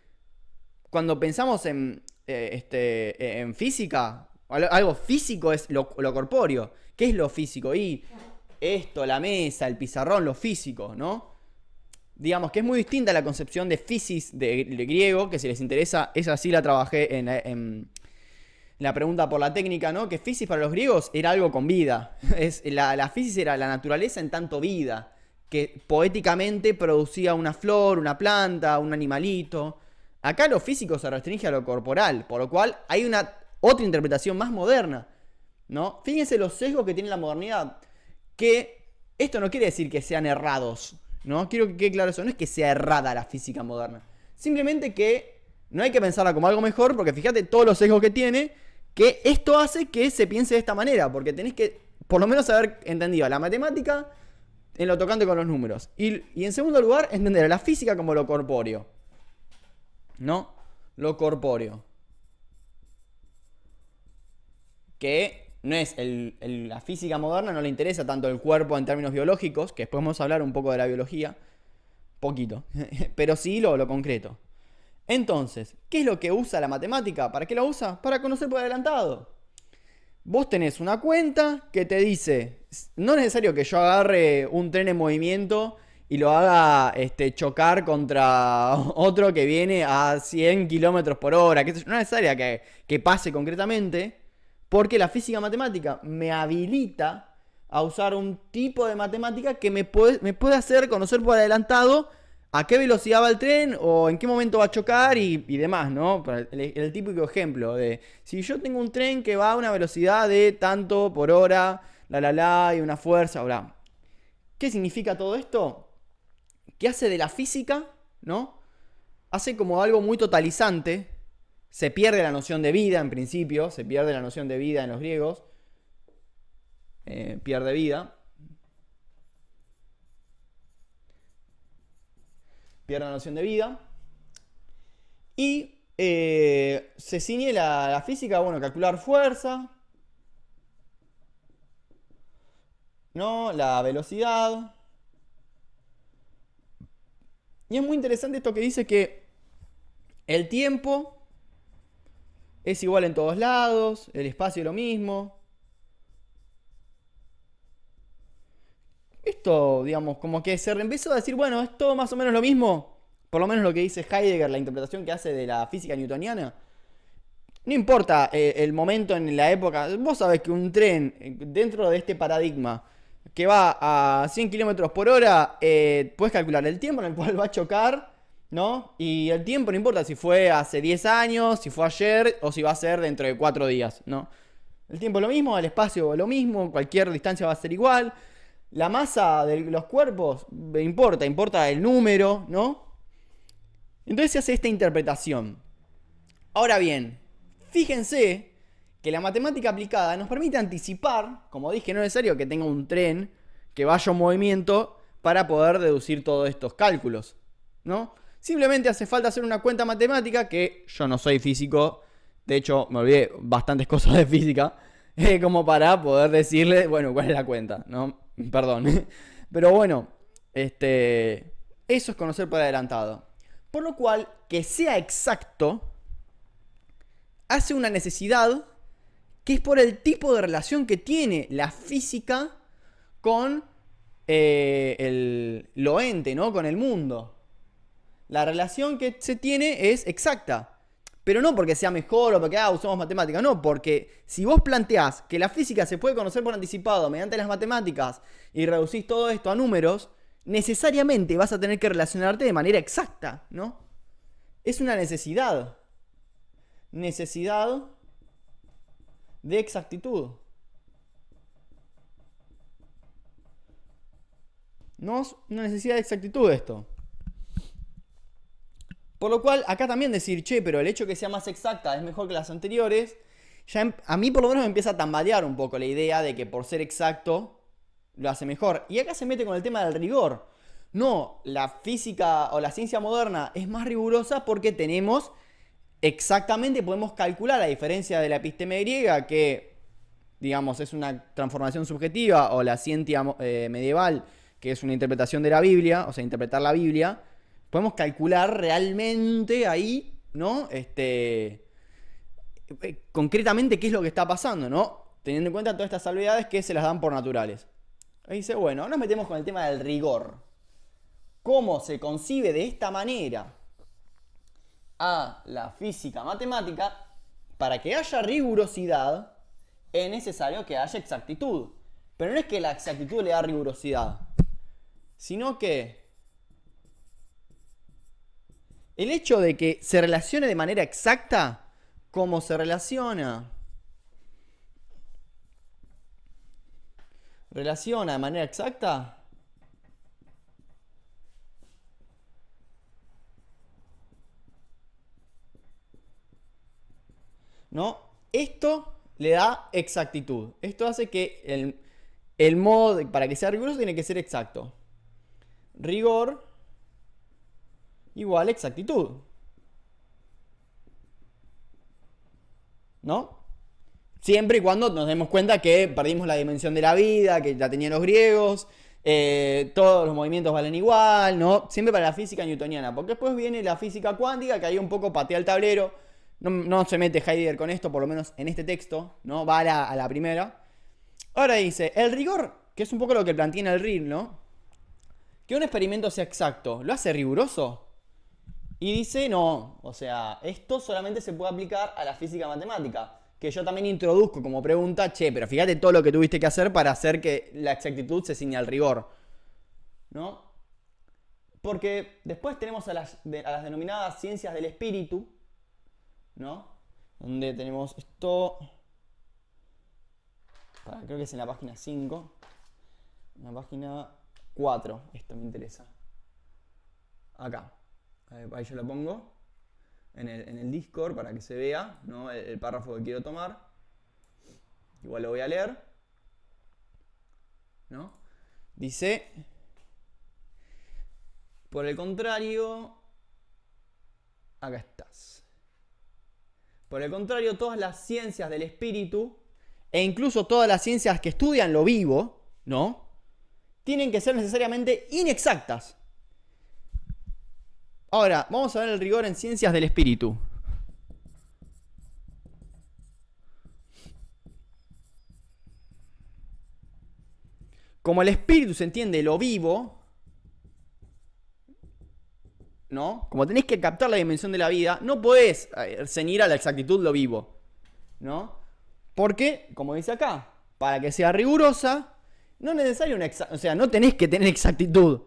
S1: cuando pensamos en física, algo físico es lo corpóreo. ¿Qué es lo físico? Y esto, la mesa, el pizarrón, lo físico, ¿no? Digamos que es muy distinta a la concepción de physis de griego, que si les interesa, esa sí la trabajé en la pregunta por la técnica, ¿no? Que physis para los griegos era algo con vida. La physis era la naturaleza en tanto vida, que poéticamente producía una flor, una planta, un animalito. Acá lo físico se restringe a lo corporal, por lo cual hay una otra interpretación más moderna, ¿no? Fíjense los sesgos que tiene la modernidad, que esto no quiere decir que sean errados, ¿no? Quiero que quede claro eso, no es que sea errada la física moderna, simplemente que no hay que pensarla como algo mejor, porque fíjate todos los sesgos que tiene, que esto hace que se piense de esta manera, porque tenés que por lo menos haber entendido la matemática en lo tocante con los números, y en segundo lugar, entender la física como lo corpóreo, ¿no? Lo corpóreo. Que no es la física moderna, no le interesa tanto el cuerpo en términos biológicos, que después vamos a hablar un poco de la biología, poquito, pero sí lo concreto. Entonces, ¿qué es lo que usa la matemática? ¿Para qué la usa? Para conocer por adelantado. Vos tenés una cuenta que te dice, no es necesario que yo agarre un tren en movimiento y lo haga chocar contra otro que viene a 100 kilómetros por hora, no es necesario que pase concretamente, porque la física matemática me habilita a usar un tipo de matemática que me puede hacer conocer por adelantado a qué velocidad va el tren o en qué momento va a chocar y demás, ¿no? El típico ejemplo de si yo tengo un tren que va a una velocidad de tanto por hora, y una fuerza, bla. ¿Qué significa todo esto? Que hace de la física, ¿no? Hace como algo muy totalizante. Se pierde la noción de vida en principio, se pierde la noción de vida en los griegos. Pierde vida. Pierde la noción de vida. Y se ciñe la física, bueno, calcular fuerza, ¿no? La velocidad. Y es muy interesante esto que dice que el tiempo es igual en todos lados, el espacio lo mismo. Esto, digamos, como que se empezó a decir, bueno, es todo más o menos lo mismo. Por lo menos lo que dice Heidegger, la interpretación que hace de la física newtoniana. No importa el momento en la época. Vos sabés que un tren dentro de este paradigma que va a 100 kilómetros por hora, puedes calcular el tiempo en el cual va a chocar, ¿no? Y el tiempo no importa si fue hace 10 años, si fue ayer o si va a ser dentro de 4 días, ¿no? El tiempo es lo mismo, el espacio es lo mismo, cualquier distancia va a ser igual. La masa de los cuerpos importa el número, ¿no? Entonces se hace esta interpretación. Ahora bien, fíjense que la matemática aplicada nos permite anticipar, como dije, no es necesario que tenga un tren que vaya en movimiento para poder deducir todos estos cálculos, ¿no? Simplemente hace falta hacer una cuenta matemática, que yo no soy físico, de hecho me olvidé bastantes cosas de física, como para poder decirle, bueno, cuál es la cuenta, ¿no? Perdón. Pero bueno, Eso es conocer por adelantado. Por lo cual, que sea exacto hace una necesidad que es por el tipo de relación que tiene la física con lo ente, ¿no? Con el mundo. La relación que se tiene es exacta. Pero no porque sea mejor o porque usamos matemáticas, no, porque si vos planteás que la física se puede conocer por anticipado mediante las matemáticas y reducís todo esto a números, necesariamente vas a tener que relacionarte de manera exacta, ¿no? Es una necesidad. Necesidad de exactitud. No es una necesidad de exactitud esto. Por lo cual, acá también decir, che, pero el hecho de que sea más exacta es mejor que las anteriores, ya a mí por lo menos me empieza a tambalear un poco la idea de que por ser exacto lo hace mejor. Y acá se mete con el tema del rigor. No, la física o la ciencia moderna es más rigurosa porque tenemos exactamente, podemos calcular, a diferencia de la episteme griega, que digamos es una transformación subjetiva, o la ciencia medieval, que es una interpretación de la Biblia, o sea, interpretar la Biblia, podemos calcular realmente ahí, ¿no? Concretamente qué es lo que está pasando, ¿no? Teniendo en cuenta todas estas salvedades que se las dan por naturales. Ahí dice, bueno, nos metemos con el tema del rigor. ¿Cómo se concibe de esta manera a la física matemática? Para que haya rigurosidad es necesario que haya exactitud. Pero no es que la exactitud le da rigurosidad, sino que el hecho de que se relacione de manera exacta, como se relaciona de manera exacta, ¿no? Esto le da exactitud. Esto hace que el modo, para que sea riguroso, tiene que ser exacto. Rigor igual exactitud. ¿No? Siempre y cuando nos demos cuenta que perdimos la dimensión de la vida, que la tenían los griegos, todos los movimientos valen igual, ¿no? Siempre para la física newtoniana. Porque después viene la física cuántica, que ahí un poco patea el tablero. No se mete Heidegger con esto, por lo menos en este texto, ¿no? Va a la primera. Ahora dice, el rigor, que es un poco lo que plantea en el RIR, ¿no? Que un experimento sea exacto, ¿lo hace riguroso? Y dice, no, o sea, esto solamente se puede aplicar a la física matemática. Que yo también introduzco como pregunta, che, pero fíjate todo lo que tuviste que hacer para hacer que la exactitud se ciña al rigor, ¿no? Porque después tenemos a las denominadas ciencias del espíritu, ¿no? Donde tenemos esto, creo que es en la página 5, en la página 4, esto me interesa. Acá, ahí yo lo pongo en el Discord para que se vea, ¿no? El párrafo que quiero tomar. Igual lo voy a leer, ¿no? Dice, por el contrario, acá estás. Por el contrario, todas las ciencias del espíritu, e incluso todas las ciencias que estudian lo vivo, ¿no? Tienen que ser necesariamente inexactas. Ahora, vamos a ver el rigor en ciencias del espíritu. Como el espíritu se entiende lo vivo, ¿no? Como tenés que captar la dimensión de la vida, no podés ceñir a la exactitud lo vivo, ¿no? Porque, como dice acá, para que sea rigurosa, no es necesario o sea, no tenés que tener exactitud.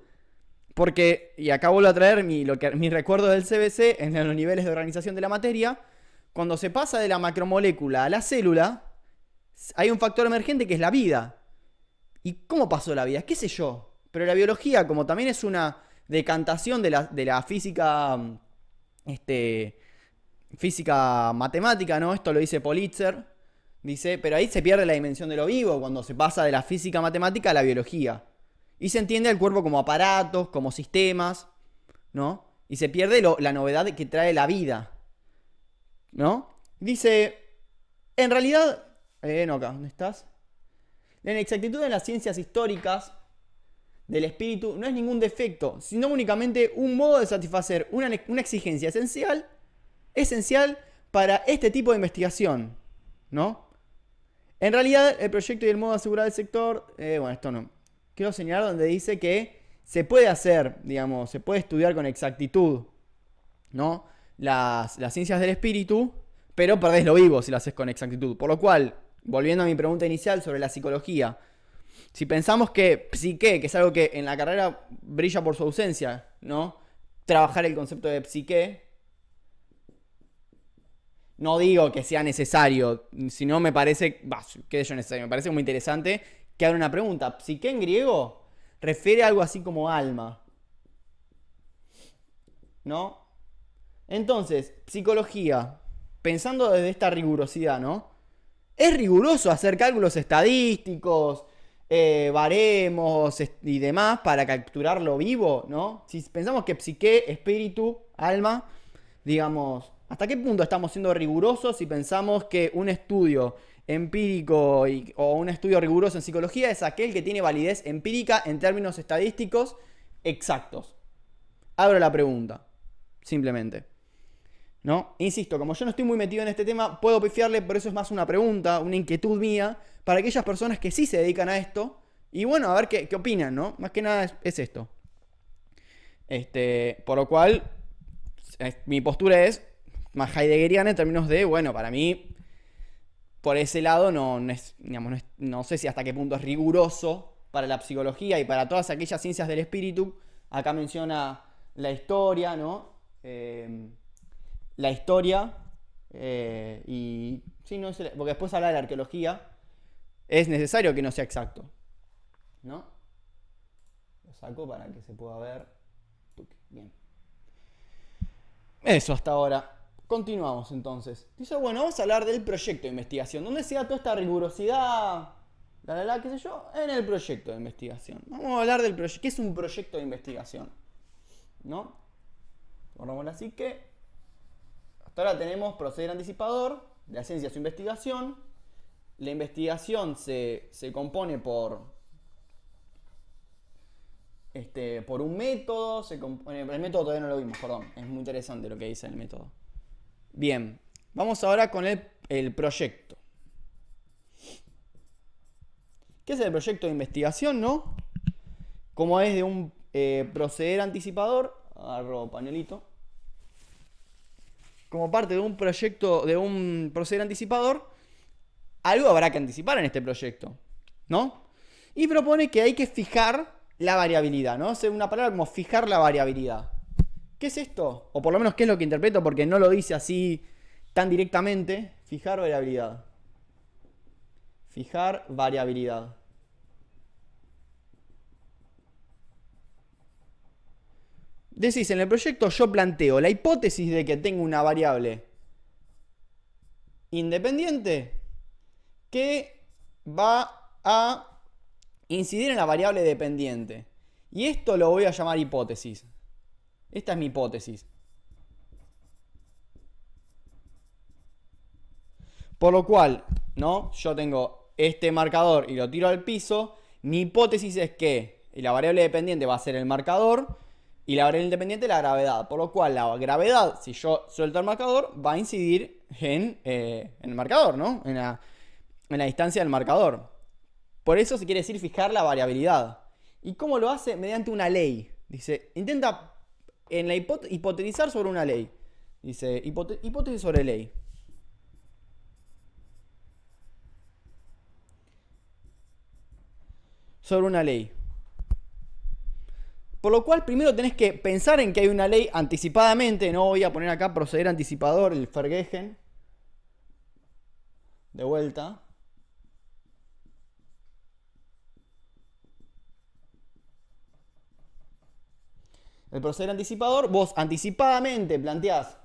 S1: Porque, y acá vuelvo a traer mi recuerdo del CBC en los niveles de organización de la materia, cuando se pasa de la macromolécula a la célula, hay un factor emergente que es la vida. ¿Y cómo pasó la vida? ¿Qué sé yo? Pero la biología, como también es una decantación de la física, física matemática, ¿no? Esto lo dice Politzer. Dice, pero ahí se pierde la dimensión de lo vivo cuando se pasa de la física matemática a la biología. Y se entiende al cuerpo como aparatos, como sistemas, ¿no? Y se pierde la novedad que trae la vida, ¿no? Dice, en realidad, no acá, ¿dónde estás? La inexactitud en las ciencias históricas del espíritu no es ningún defecto, sino únicamente un modo de satisfacer una exigencia esencial para este tipo de investigación, ¿no? En realidad, el proyecto y el modo de asegurar el sector, bueno, esto no. Quiero señalar donde dice que se puede hacer, digamos, se puede estudiar con exactitud, ¿no? Las ciencias del espíritu, pero perdés lo vivo si lo haces con exactitud. Por lo cual, volviendo a mi pregunta inicial sobre la psicología, si pensamos que psique, que es algo que en la carrera brilla por su ausencia, ¿no? Trabajar el concepto de psique, no digo que sea necesario, sino me parece, qué sé yo, necesario, me parece muy interesante que haga una pregunta. Psique en griego refiere a algo así como alma, ¿no? Entonces, psicología, pensando desde esta rigurosidad, ¿no? Es riguroso hacer cálculos estadísticos, baremos y demás para capturarlo vivo, ¿no? Si pensamos que psique, espíritu, alma, digamos, ¿hasta qué punto estamos siendo rigurosos si pensamos que un estudio empírico o un estudio riguroso en psicología es aquel que tiene validez empírica en términos estadísticos exactos? Abro la pregunta, simplemente, ¿no? Insisto, como yo no estoy muy metido en este tema, puedo pifiarle, pero eso es más una pregunta, una inquietud mía, para aquellas personas que sí se dedican a esto, y bueno, a ver qué opinan, ¿no? Más que nada es esto. Por lo cual, mi postura es más heideggeriana en términos de, bueno, para mí, por ese lado, digamos, no sé si hasta qué punto es riguroso para la psicología y para todas aquellas ciencias del espíritu. Acá menciona la historia, ¿no? La historia, y sí, no es, porque después habla de la arqueología, es necesario que no sea exacto, ¿no? Lo saco para que se pueda ver. Bien. Eso hasta ahora. Continuamos entonces. Dice, bueno, vamos a hablar del proyecto de investigación. ¿Dónde se da toda esta rigurosidad? Qué sé yo, en el proyecto de investigación. Vamos a hablar del proyecto. ¿Qué es un proyecto de investigación? ¿No? Borramos así que hasta ahora tenemos proceder anticipador, la ciencia es su investigación. La investigación se compone por un método. El método todavía no lo vimos, perdón. Es muy interesante lo que dice el método. Bien, vamos ahora con el proyecto. ¿Qué es el proyecto de investigación, no? Como es de un proceder anticipador, agarro pañuelito. Como parte de un proyecto, de un proceder anticipador, algo habrá que anticipar en este proyecto, ¿no? Y propone que hay que fijar la variabilidad, ¿no? O sea, una palabra como fijar la variabilidad. ¿Qué es esto? O por lo menos qué es lo que interpreto, porque no lo dice así tan directamente. Fijar variabilidad. Fijar variabilidad. Decís, en el proyecto yo planteo la hipótesis de que tengo una variable independiente que va a incidir en la variable dependiente. Y esto lo voy a llamar hipótesis. Esta es mi hipótesis. Por lo cual, ¿no? Yo tengo este marcador y lo tiro al piso. Mi hipótesis es que la variable dependiente va a ser el marcador y la variable independiente la gravedad. Por lo cual, la gravedad, si yo suelto el marcador, va a incidir en el marcador, ¿no? En la distancia del marcador. Por eso se quiere decir fijar la variabilidad. ¿Y cómo lo hace? Mediante una ley. Dice, intenta hipotetizar sobre una ley. Dice, hipótesis sobre ley. Sobre una ley. Por lo cual, primero tenés que pensar en que hay una ley anticipadamente. No voy a poner acá proceder anticipador, el Vergehen. De vuelta. El proceder anticipador, vos anticipadamente planteás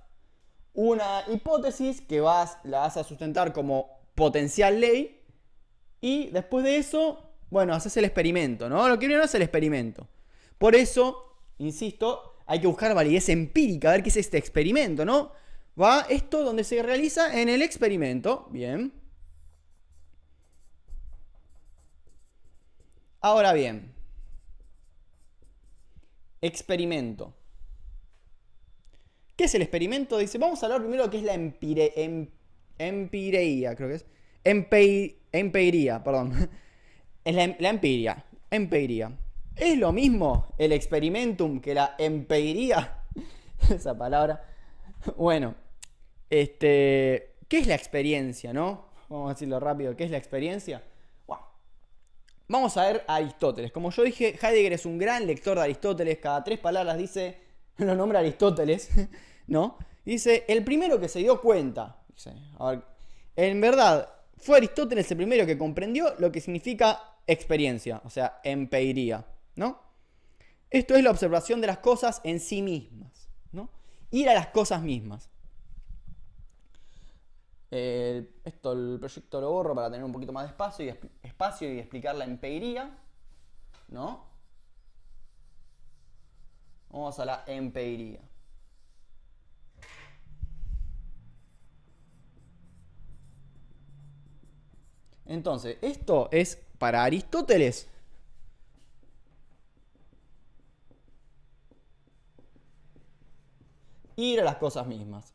S1: una hipótesis que la vas a sustentar como potencial ley y después de eso, bueno, haces el experimento, ¿no? Lo que viene es el experimento. Por eso, insisto, hay que buscar validez empírica, a ver qué es este experimento, ¿no? Va esto donde se realiza en el experimento, bien. Ahora bien, experimento. ¿Qué es el experimento? Dice, vamos a hablar primero de qué es la empireía, creo que es. Empeiría, perdón. Es la empiria. Empeiría. ¿Es lo mismo el experimentum que la empeiría? Esa palabra. Bueno, ¿qué es la experiencia, no? Vamos a decirlo rápido. ¿Qué es la experiencia? Bueno, vamos a ver a Aristóteles. Como yo dije, Heidegger es un gran lector de Aristóteles. Cada 3 palabras dice, lo nombra Aristóteles, ¿no? Dice, el primero que se dio cuenta. Dice, a ver, en verdad, fue Aristóteles el primero que comprendió lo que significa experiencia, o sea, empeiría, ¿no? Esto es la observación de las cosas en sí mismas, ¿no? Ir a las cosas mismas. El proyecto lo borro para tener un poquito más de espacio y explicar la empeiría, ¿no? Vamos a la empeiría. Entonces, esto es para Aristóteles. Ir a las cosas mismas.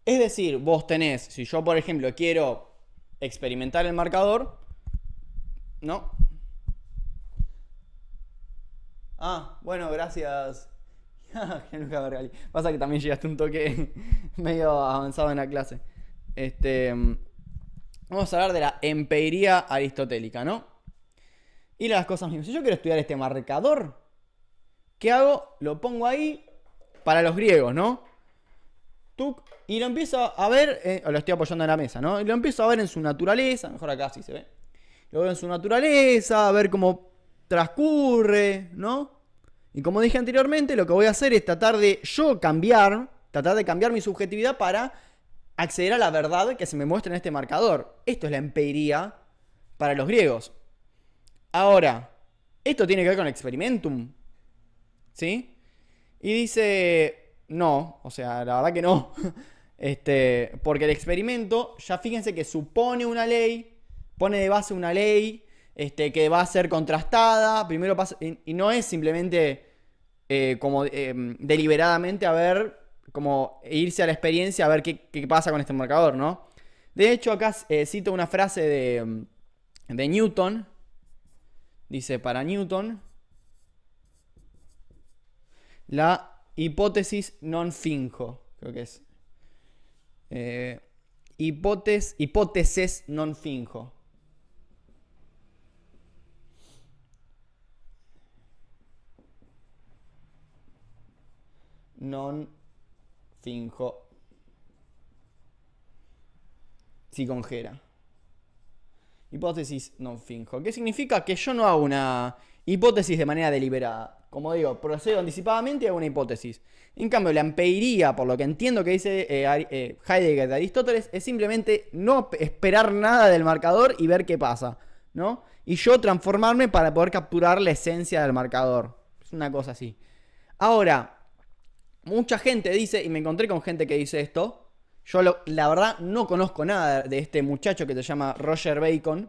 S1: Es decir, vos tenés, si yo por ejemplo quiero experimentar el marcador, ¿no? Ah, bueno, gracias. Pasa que también llegaste un toque medio avanzado en la clase. Vamos a hablar de la empeiría aristotélica, ¿no? Ir a las cosas mismas. Si yo quiero estudiar este marcador, ¿qué hago? Lo pongo ahí para los griegos, ¿no? Y lo empiezo a ver, lo estoy apoyando en la mesa, ¿no? Y lo empiezo a ver en su naturaleza, mejor acá sí se ve. Lo veo en su naturaleza, a ver cómo transcurre, ¿no? Y como dije anteriormente, lo que voy a hacer es tratar de cambiar mi subjetividad para acceder a la verdad que se me muestra en este marcador. Esto es la empeiría para los griegos. Ahora, esto tiene que ver con el experimentum, ¿sí? Y dice, no, o sea, la verdad que no. Porque el experimento, ya fíjense que supone una ley, pone de base una ley, que va a ser contrastada, primero pasa, y no es simplemente como deliberadamente a ver, como irse a la experiencia a ver qué pasa con este marcador, ¿no? De hecho, acá cito una frase de Newton. Dice, para Newton, la hipótesis non finjo, creo que es. Hipótesis non finjo. Non finjo. Si congera. Hipótesis non finjo. ¿Qué significa? Que yo no hago una hipótesis de manera deliberada. Como digo, procedo anticipadamente y hago una hipótesis. En cambio, la empeiría, por lo que entiendo que dice Heidegger de Aristóteles, es simplemente no esperar nada del marcador y ver qué pasa, ¿no? Y yo transformarme para poder capturar la esencia del marcador. Es una cosa así. Ahora, mucha gente dice, y me encontré con gente que dice esto. Yo la verdad no conozco nada de este muchacho que se llama Roger Bacon.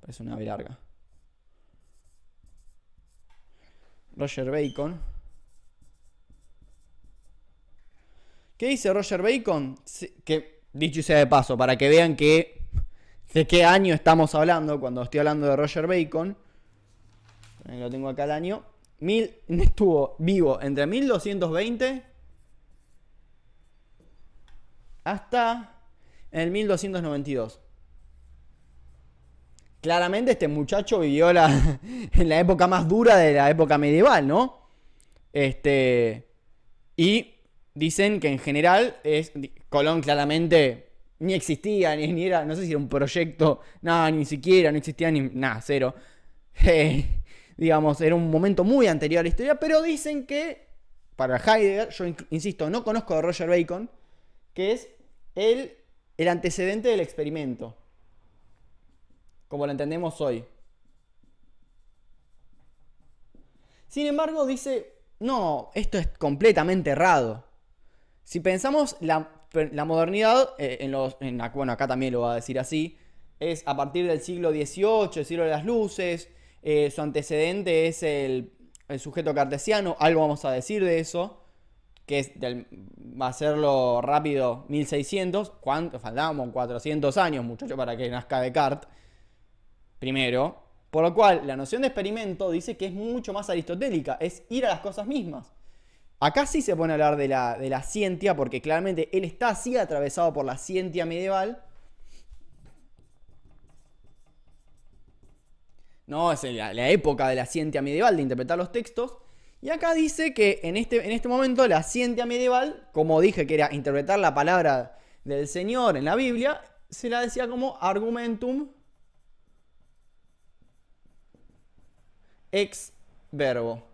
S1: Parece una ave larga. Roger Bacon. ¿Qué dice Roger Bacon? Que, dicho sea de paso, para que vean de qué año estamos hablando cuando estoy hablando de Roger Bacon. Lo tengo acá el año. Estuvo vivo entre 1220 hasta el 1292. Claramente este muchacho vivió en la época más dura de la época medieval, ¿no? Y dicen que en general Colón claramente ni existía, ni era, no sé si era un proyecto, nada, ni siquiera, no existía ni nada, cero. Digamos, era un momento muy anterior a la historia, pero dicen que, para Heidegger, yo insisto, no conozco a Roger Bacon, que es el antecedente del experimento, como lo entendemos hoy. Sin embargo, dice, no, esto es completamente errado. Si pensamos la modernidad, bueno, acá también lo va a decir así, es a partir del siglo XVIII, el siglo de las luces. Su antecedente es el sujeto cartesiano, algo vamos a decir de eso, que va a serlo rápido, 1600. Faltábamos 400 años, muchachos, para que nazca Descartes, primero. Por lo cual, la noción de experimento dice que es mucho más aristotélica, es ir a las cosas mismas. Acá sí se pone a hablar de la ciencia, porque claramente él está así atravesado por la ciencia medieval. No, es la época de la ciencia medieval, de interpretar los textos. Y acá dice que en este momento la ciencia medieval, como dije que era interpretar la palabra del Señor en la Biblia, se la decía como argumentum ex verbo.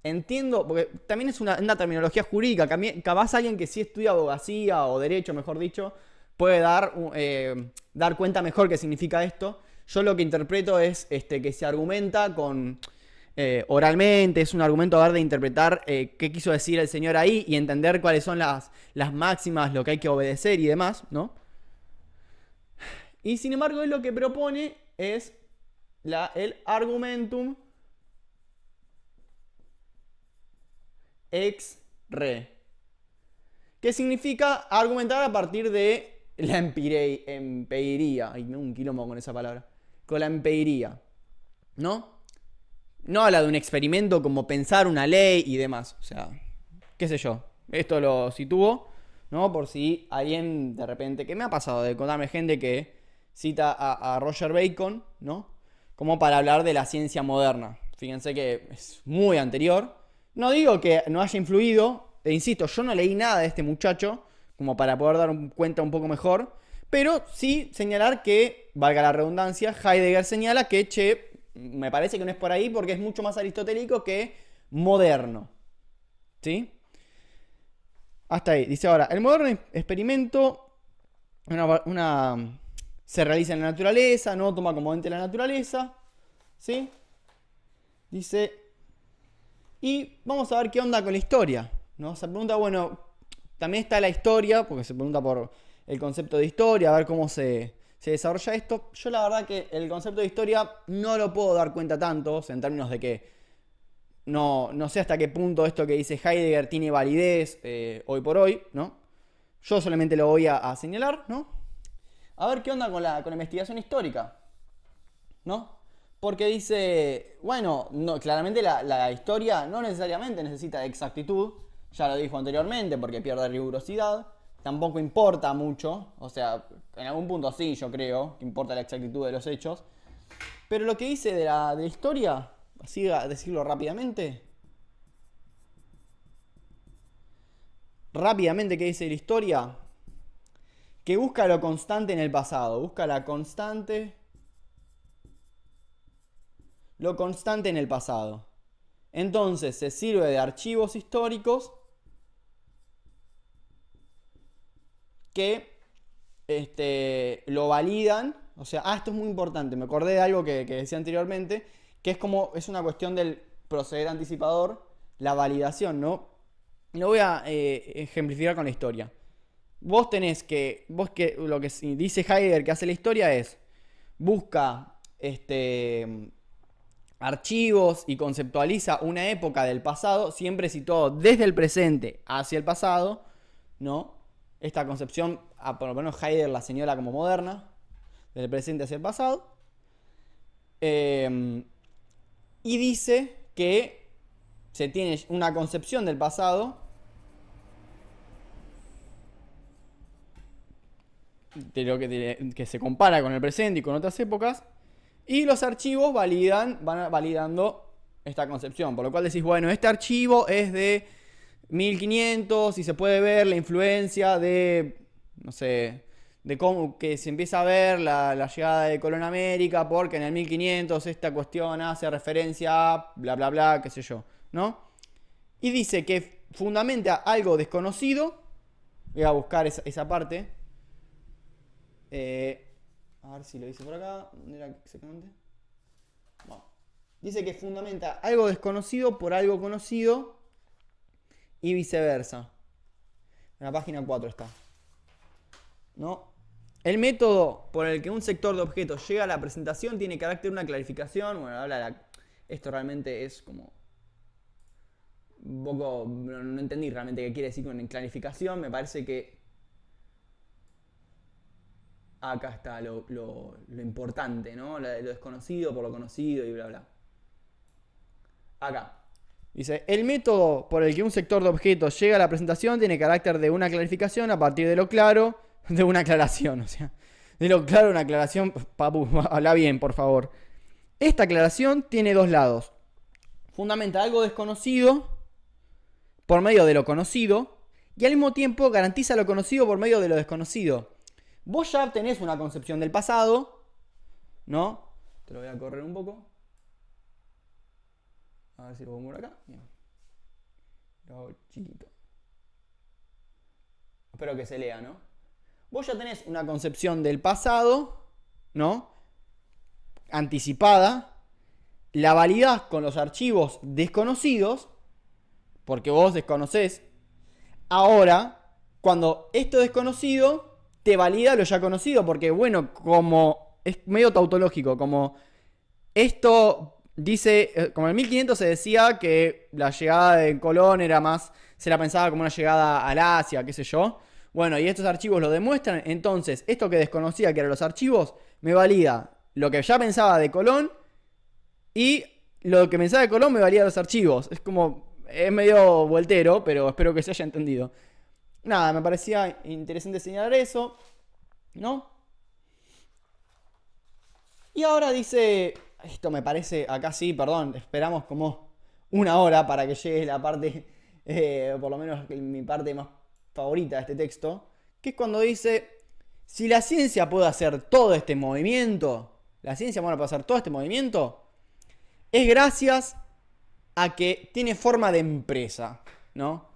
S1: Entiendo, porque también es una terminología jurídica. Capaz alguien que sí estudia abogacía o derecho, mejor dicho, puede dar cuenta mejor qué significa esto. Yo lo que interpreto es que se argumenta oralmente, es un argumento a ver de interpretar qué quiso decir el Señor ahí y entender cuáles son las máximas, lo que hay que obedecer y demás, ¿no? Y sin embargo, él lo que propone es el argumentum ex re, que significa argumentar a partir de la empiría. Ay, me da un quilombo con esa palabra. Con la empiría, ¿no? No habla de un experimento como pensar una ley y demás. O sea, qué sé yo. Esto lo sitúo, ¿no? Por si alguien de repente, que me ha pasado de contarme gente que cita a Roger Bacon, ¿no? Como para hablar de la ciencia moderna. Fíjense que es muy anterior. No digo que no haya influido, e insisto, yo no leí nada de este muchacho, como para poder dar cuenta un poco mejor, pero sí señalar que, valga la redundancia, Heidegger señala que, me parece que no es por ahí porque es mucho más aristotélico que moderno. ¿Sí? Hasta ahí. Dice ahora, el moderno experimento se realiza en la naturaleza, no toma como ente la naturaleza. ¿Sí? Dice, y vamos a ver qué onda con la historia, ¿no? Se pregunta, bueno, también está la historia, porque se pregunta por el concepto de historia, a ver cómo se desarrolla esto. Yo la verdad que el concepto de historia no lo puedo dar cuenta tanto, o sea, en términos de que no sé hasta qué punto esto que dice Heidegger tiene validez hoy por hoy, ¿no? Yo solamente lo voy a señalar, ¿no? A ver qué onda con la investigación histórica, ¿no? Porque dice, bueno, no, claramente la historia no necesariamente necesita de exactitud, ya lo dijo anteriormente, porque pierde rigurosidad, tampoco importa mucho, o sea, en algún punto sí, yo creo, que importa la exactitud de los hechos, pero lo que dice de la historia, así a decirlo rápidamente, ¿qué dice de la historia? Que busca lo constante en el pasado, busca lo constante en el pasado. Entonces se sirve de archivos históricos que lo validan. O sea, esto es muy importante. Me acordé de algo que decía anteriormente, que es una cuestión del proceder anticipador, la validación, ¿no? Lo voy a ejemplificar con la historia. Lo que dice Heidegger que hace la historia es, busca archivos y conceptualiza una época del pasado, siempre situado desde el presente hacia el pasado, ¿no? Esta concepción, por lo menos Heidegger la señala como moderna, desde el presente hacia el pasado. Y dice que se tiene una concepción del pasado que se compara con el presente y con otras épocas, y los archivos van validando esta concepción, por lo cual decís, bueno, este archivo es de 1500 y se puede ver la influencia de, no sé, de cómo que se empieza a ver la llegada de Colón a América, porque en el 1500 esta cuestión hace referencia a bla bla bla, qué sé yo, ¿no? Y dice que fundamenta algo desconocido. Voy a buscar esa parte. A ver si lo dice por acá. ¿Dónde era exactamente? Bueno. Dice que fundamenta algo desconocido por algo conocido y viceversa. En la página 4 está. ¿No? El método por el que un sector de objetos llega a la presentación tiene carácter de una clarificación. Bueno, esto realmente es como un poco... No entendí realmente qué quiere decir con clarificación. Me parece que acá está lo importante, ¿no? Lo desconocido por lo conocido y bla, bla. Acá. Dice, el método por el que un sector de objetos llega a la presentación tiene carácter de una clarificación a partir de lo claro, de una aclaración. O sea, de lo claro, una aclaración. Papu, habla bien, por favor. Esta aclaración tiene dos lados. Fundamenta algo desconocido por medio de lo conocido y al mismo tiempo garantiza lo conocido por medio de lo desconocido. Vos ya tenés una concepción del pasado, ¿no? Te lo voy a correr un poco. A ver si lo pongo por acá. Bien. Lo hago chiquito. Espero que se lea, ¿no? Vos ya tenés una concepción del pasado, ¿no? Anticipada. La validás con los archivos desconocidos, porque vos desconocés. Ahora, cuando esto desconocido te valida lo ya conocido, porque bueno, como es medio tautológico, como esto dice, como en 1500 se decía que la llegada de Colón era más, se la pensaba como una llegada al Asia, qué sé yo. Bueno, y estos archivos lo demuestran, entonces esto que desconocía que eran los archivos, me valida lo que ya pensaba de Colón y lo que pensaba de Colón me valida los archivos. Es como, es medio voltero, pero espero que se haya entendido. Nada, me parecía interesante señalar eso, ¿no? Y ahora dice, esto me parece, acá sí, perdón, esperamos como una hora para que llegue la parte, por lo menos mi parte más favorita de este texto, que es cuando dice, si la ciencia puede hacer todo este movimiento, es gracias a que tiene forma de empresa, ¿no?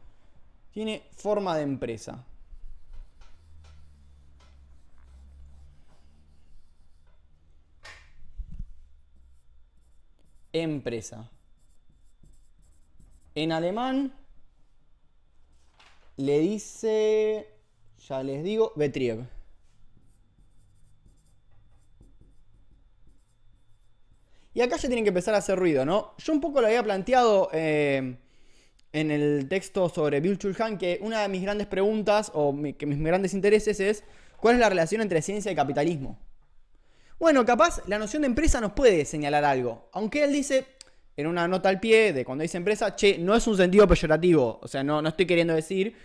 S1: Tiene forma de empresa. Empresa. En alemán le dice, ya les digo, Betrieb. Y acá ya tienen que empezar a hacer ruido, ¿no? Yo un poco lo había planteado en el texto sobre Byung-Chul Han, que una de mis grandes preguntas o que mis grandes intereses es ¿cuál es la relación entre ciencia y capitalismo? Bueno, capaz la noción de empresa nos puede señalar algo. Aunque él dice, en una nota al pie de cuando dice empresa, che, no es un sentido peyorativo. O sea, no estoy queriendo decir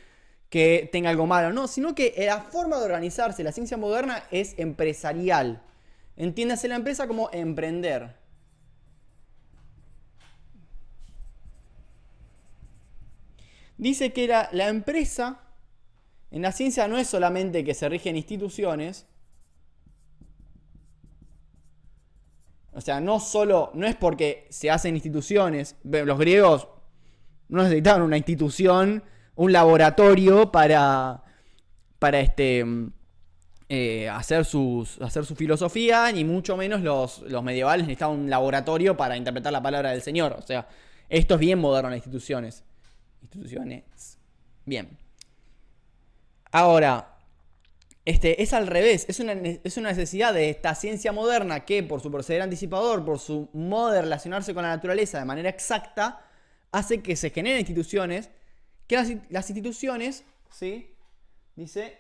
S1: que tenga algo malo, no, sino que la forma de organizarse, la ciencia moderna es empresarial. Entiéndase la empresa como emprender. Dice que la empresa en la ciencia no es solamente que se rige en instituciones. O sea, no es porque se hacen instituciones. Los griegos no necesitaban una institución, un laboratorio para hacer su filosofía, ni mucho menos los medievales necesitaban un laboratorio para interpretar la palabra del Señor. O sea, esto es bien moderno, las instituciones. Bien. Ahora, es al revés. Es una necesidad de esta ciencia moderna que, por su proceder anticipador, por su modo de relacionarse con la naturaleza de manera exacta, hace que se generen instituciones. Que las instituciones, ¿sí? Dice,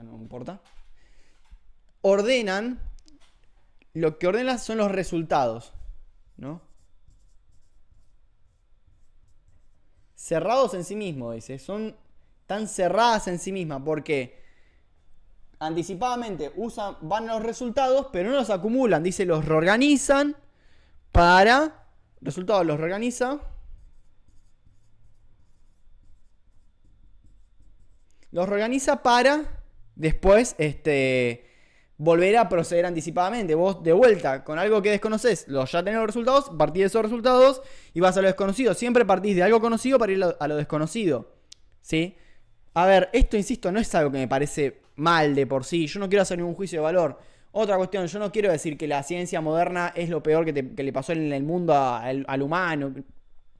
S1: no importa. Ordenan. Lo que ordenan son los resultados, ¿no? Cerrados en sí mismos, dice. Son tan cerradas en sí mismas porque anticipadamente van a los resultados, pero no los acumulan. Dice, los reorganizan para... Resultados los reorganiza. Los reorganiza para después volver a proceder anticipadamente. Vos de vuelta con algo que desconocés, ya tenés los resultados, partís de esos resultados y vas a lo desconocido. Siempre partís de algo conocido para ir a lo desconocido, ¿sí? A ver, esto, insisto, no es algo que me parece mal de por sí. Yo no quiero hacer ningún juicio de valor. Otra cuestión, yo no quiero decir que la ciencia moderna es lo peor que le pasó en el mundo al humano.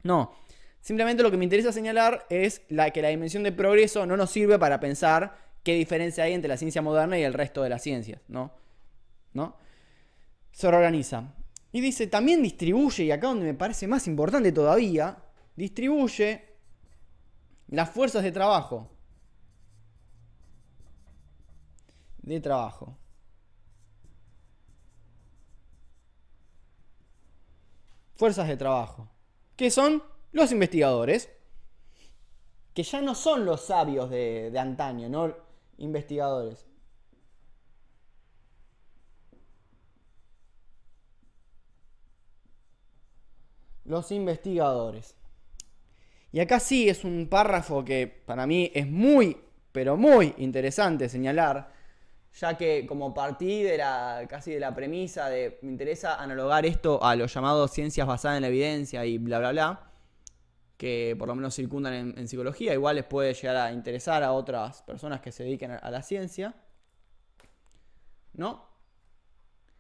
S1: No. Simplemente lo que me interesa señalar es que la dimensión de progreso no nos sirve para pensar qué diferencia hay entre la ciencia moderna y el resto de las ciencias, ¿no? Se reorganiza. Y dice, también distribuye, y acá donde me parece más importante todavía, distribuye las fuerzas de trabajo. Fuerzas de trabajo. Que son los investigadores. Que ya no son los sabios de antaño, ¿no? Investigadores. Los investigadores. Y acá sí es un párrafo que para mí es muy, pero muy interesante señalar, ya que como partí casi de la premisa de me interesa analogar esto a los llamados ciencias basadas en la evidencia y bla bla bla, que por lo menos circundan en psicología, igual les puede llegar a interesar a otras personas que se dediquen a la ciencia, ¿no?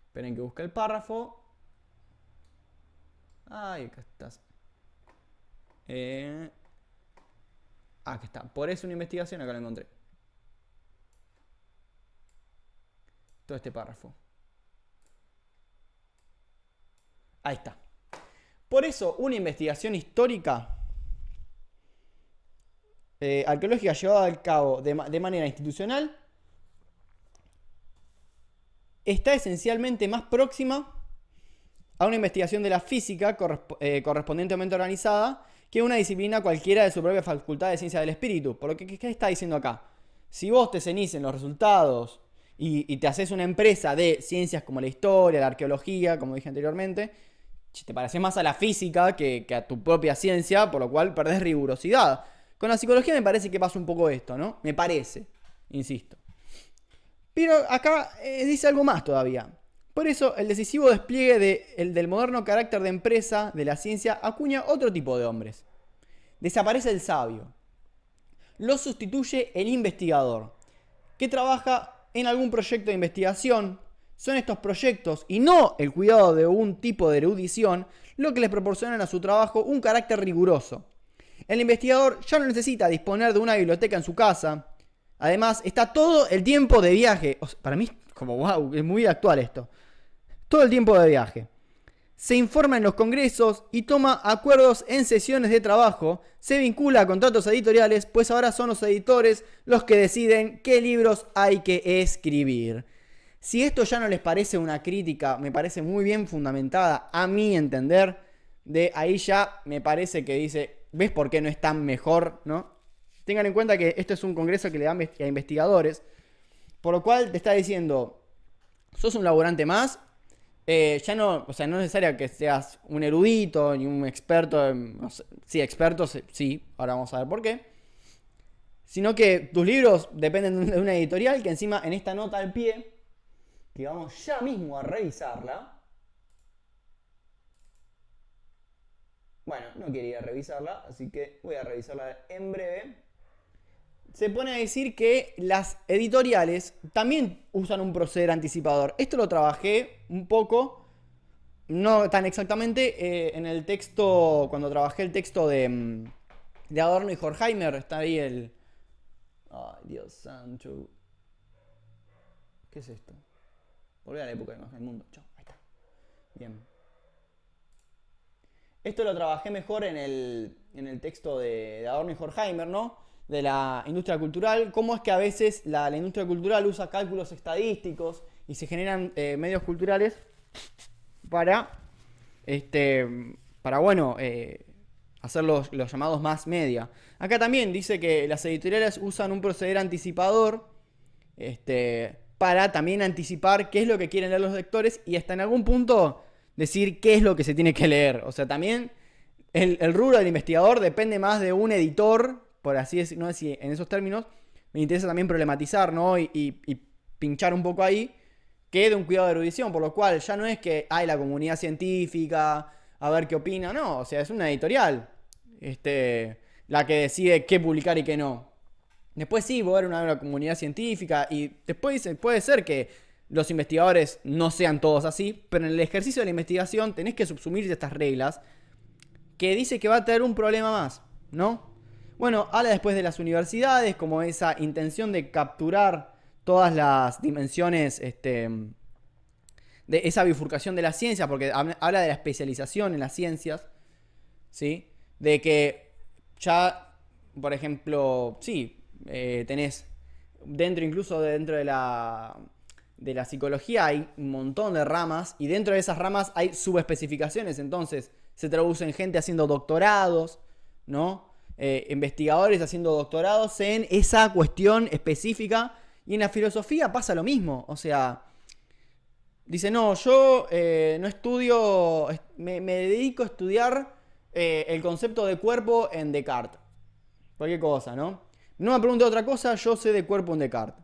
S1: Esperen que busque el párrafo. Ay, acá estás. Aquí está. Por eso una investigación, acá lo encontré. Todo este párrafo. Ahí está. Por eso una investigación histórica arqueológica llevada a cabo de manera institucional está esencialmente más próxima a una investigación de la física correspondientemente organizada que una disciplina cualquiera de su propia facultad de ciencia del espíritu. Por lo que, ¿qué está diciendo acá? Si vos te cenís en los resultados y te haces una empresa de ciencias como la historia, la arqueología, como dije anteriormente, te pareces más a la física que a tu propia ciencia, por lo cual perdés rigurosidad. Con la psicología me parece que pasa un poco esto, ¿no? Me parece, insisto. Pero acá dice algo más todavía. Por eso, el decisivo despliegue del moderno carácter de empresa de la ciencia acuña otro tipo de hombres. Desaparece el sabio. Lo sustituye el investigador, que trabaja en algún proyecto de investigación. Son estos proyectos, y no el cuidado de un tipo de erudición, lo que les proporcionan a su trabajo un carácter riguroso. El investigador ya no necesita disponer de una biblioteca en su casa. Además, está todo el tiempo de viaje. Para mí, como wow, es muy actual esto. Todo el tiempo de viaje. Se informa en los congresos y toma acuerdos en sesiones de trabajo. Se vincula a contratos editoriales, pues ahora son los editores los que deciden qué libros hay que escribir. Si esto ya no les parece una crítica, me parece muy bien fundamentada, a mi entender, de ahí ya me parece que dice, ¿ves por qué no es tan mejor, no? Tengan en cuenta que esto es un congreso que le dan a investigadores, por lo cual te está diciendo, sos un laburante más, ya no, o sea, no es necesario que seas un erudito ni un experto, no sé, sí, expertos, sí, ahora vamos a ver por qué, sino que tus libros dependen de una editorial que encima en esta nota al pie, que vamos ya mismo a revisarla. Bueno, no quería revisarla, así que voy a revisarla en breve. Se pone a decir que las editoriales también usan un proceder anticipador. Esto lo trabajé un poco, no tan exactamente, en el texto, cuando trabajé el texto de Adorno y Horkheimer. Está ahí el... Ay, Dios santo. ¿Qué es esto? Volver a la época de imagen del mundo. Chau, ahí está. Bien. Esto lo trabajé mejor en el texto de Adorno y Horkheimer, ¿no? De la industria cultural. Cómo es que a veces la industria cultural usa cálculos estadísticos y se generan medios culturales para bueno, hacer los llamados mass media. Acá también dice que las editoriales usan un proceder anticipador para también anticipar qué es lo que quieren leer los lectores y hasta en algún punto decir qué es lo que se tiene que leer. O sea, también el rubro del investigador depende más de un editor, por así decirlo, no sé si en esos términos. Me interesa también problematizar, ¿no? Y pinchar un poco ahí, que de un cuidado de erudición, por lo cual ya no es que hay la comunidad científica, a ver qué opina, no, o sea, es una editorial la que decide qué publicar y qué no. Después sí, va a haber una comunidad científica y después puede ser que los investigadores no sean todos así, pero en el ejercicio de la investigación tenés que subsumirte estas reglas que dice que va a tener un problema más, ¿no? Bueno, habla después de las universidades, como esa intención de capturar todas las dimensiones, de esa bifurcación de la ciencia, porque habla de la especialización en las ciencias, ¿sí? De que ya, por ejemplo, sí, tenés incluso dentro de la psicología hay un montón de ramas y dentro de esas ramas hay subespecificaciones, entonces se traduce en gente haciendo doctorados, ¿no? Investigadores haciendo doctorados en esa cuestión específica y en la filosofía pasa lo mismo, o sea, dice, no, yo no estudio, me dedico a estudiar el concepto de cuerpo en Descartes, cualquier cosa, ¿no? No me pregunte otra cosa, yo sé de cuerpo en Descartes.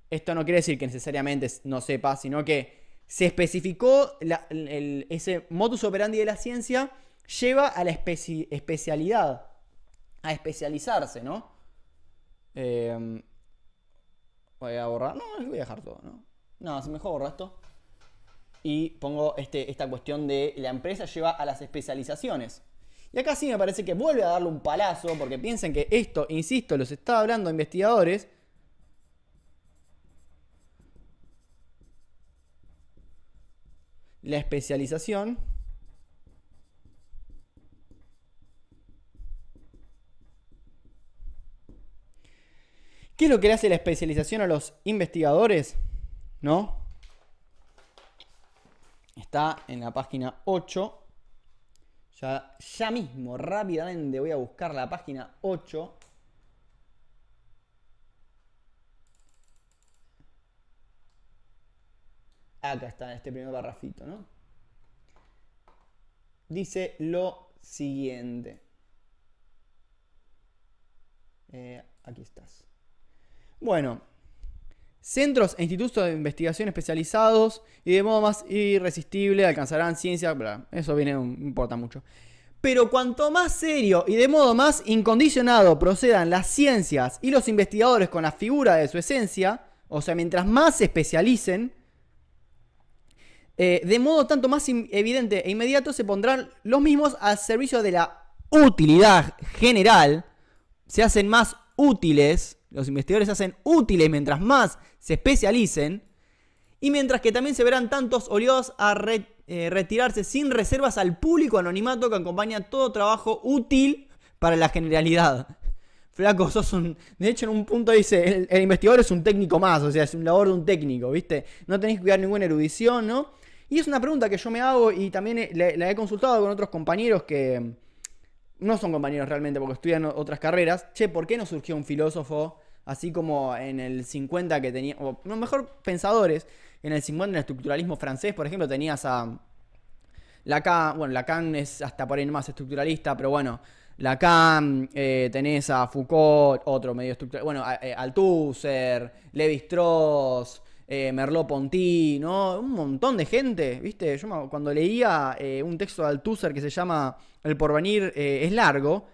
S1: Esto no quiere decir que necesariamente no sepa, sino que se especificó ese modus operandi de la ciencia lleva a la especialidad, a especializarse, ¿no? Voy a borrar, no, voy a dejar todo, ¿no? No, si mejor borro esto. Y pongo esta cuestión de la empresa lleva a las especializaciones. Y acá sí me parece que vuelve a darle un palazo, porque piensen que esto, insisto, los está hablando investigadores. La especialización. ¿Qué es lo que le hace la especialización a los investigadores? ¿No? Está en la página 8. Ya mismo, rápidamente voy a buscar la página 8. Acá está este primer parrafito, ¿no? Dice lo siguiente. Aquí estás. Bueno, centros e institutos de investigación especializados y de modo más irresistible alcanzarán ciencia, bla, eso no importa mucho. Pero cuanto más serio y de modo más incondicionado procedan las ciencias y los investigadores con la figura de su esencia, o sea, mientras más se especialicen, de modo tanto más evidente e inmediato se pondrán los mismos al servicio de la utilidad general, se hacen más útiles, los investigadores se hacen útiles mientras más se especialicen, y mientras que también se verán tantos obligados a retirarse sin reservas al público anonimato que acompaña todo trabajo útil para la generalidad. Flaco, de hecho, en un punto dice, el investigador es un técnico más, o sea, es un labor de un técnico, ¿viste? No tenéis que cuidar ninguna erudición, ¿no? Y es una pregunta que yo me hago y también la he consultado con otros compañeros que no son compañeros realmente porque estudian otras carreras. Che, ¿por qué no surgió un filósofo así como en el 50 que tenía, o no, mejor pensadores, en el 50 en el estructuralismo francés, por ejemplo, tenías a Lacan, bueno, Lacan es hasta por ahí más estructuralista, pero bueno, Lacan, tenés a Foucault, otro medio estructural, bueno, Althusser, Lévi-Strauss, Merleau-Ponty, ¿no? Un montón de gente, ¿viste? Yo cuando leía un texto de Althusser que se llama El porvenir es largo,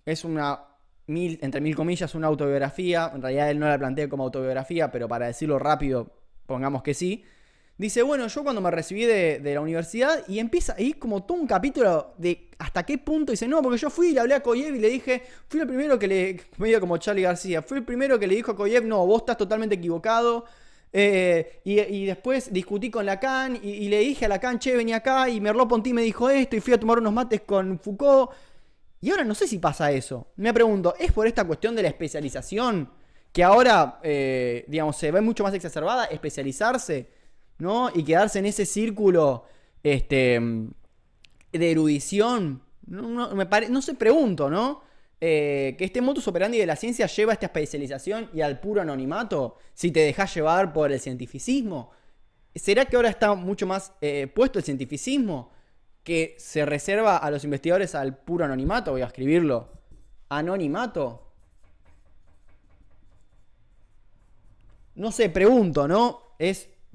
S1: es entre mil comillas, una autobiografía, en realidad él no la plantea como autobiografía, pero para decirlo rápido, pongamos que sí. Dice, bueno, yo cuando me recibí de la universidad y empieza ahí como todo un capítulo de hasta qué punto. Dice, no, porque yo fui y le hablé a Koyev y le dije, fui el primero que medio como Charlie García, fui el primero que le dijo a Koyev, no, vos estás totalmente equivocado. Y después discutí con Lacan y le dije a Lacan, che, vení acá, y Merleau-Ponty me dijo esto y fui a tomar unos mates con Foucault. Y ahora no sé si pasa eso. Me pregunto, ¿es por esta cuestión de la especialización que ahora, digamos, se ve mucho más exacerbada, especializarse, ¿no? Y quedarse en ese círculo de erudición? No sé, pregunto, ¿no? Que este modus operandi de la ciencia lleva a esta especialización y al puro anonimato, si te dejas llevar por el cientificismo. ¿Será que ahora está mucho más puesto el cientificismo que se reserva a los investigadores al puro anonimato? Voy a escribirlo. Anonimato. No sé, pregunto, ¿no?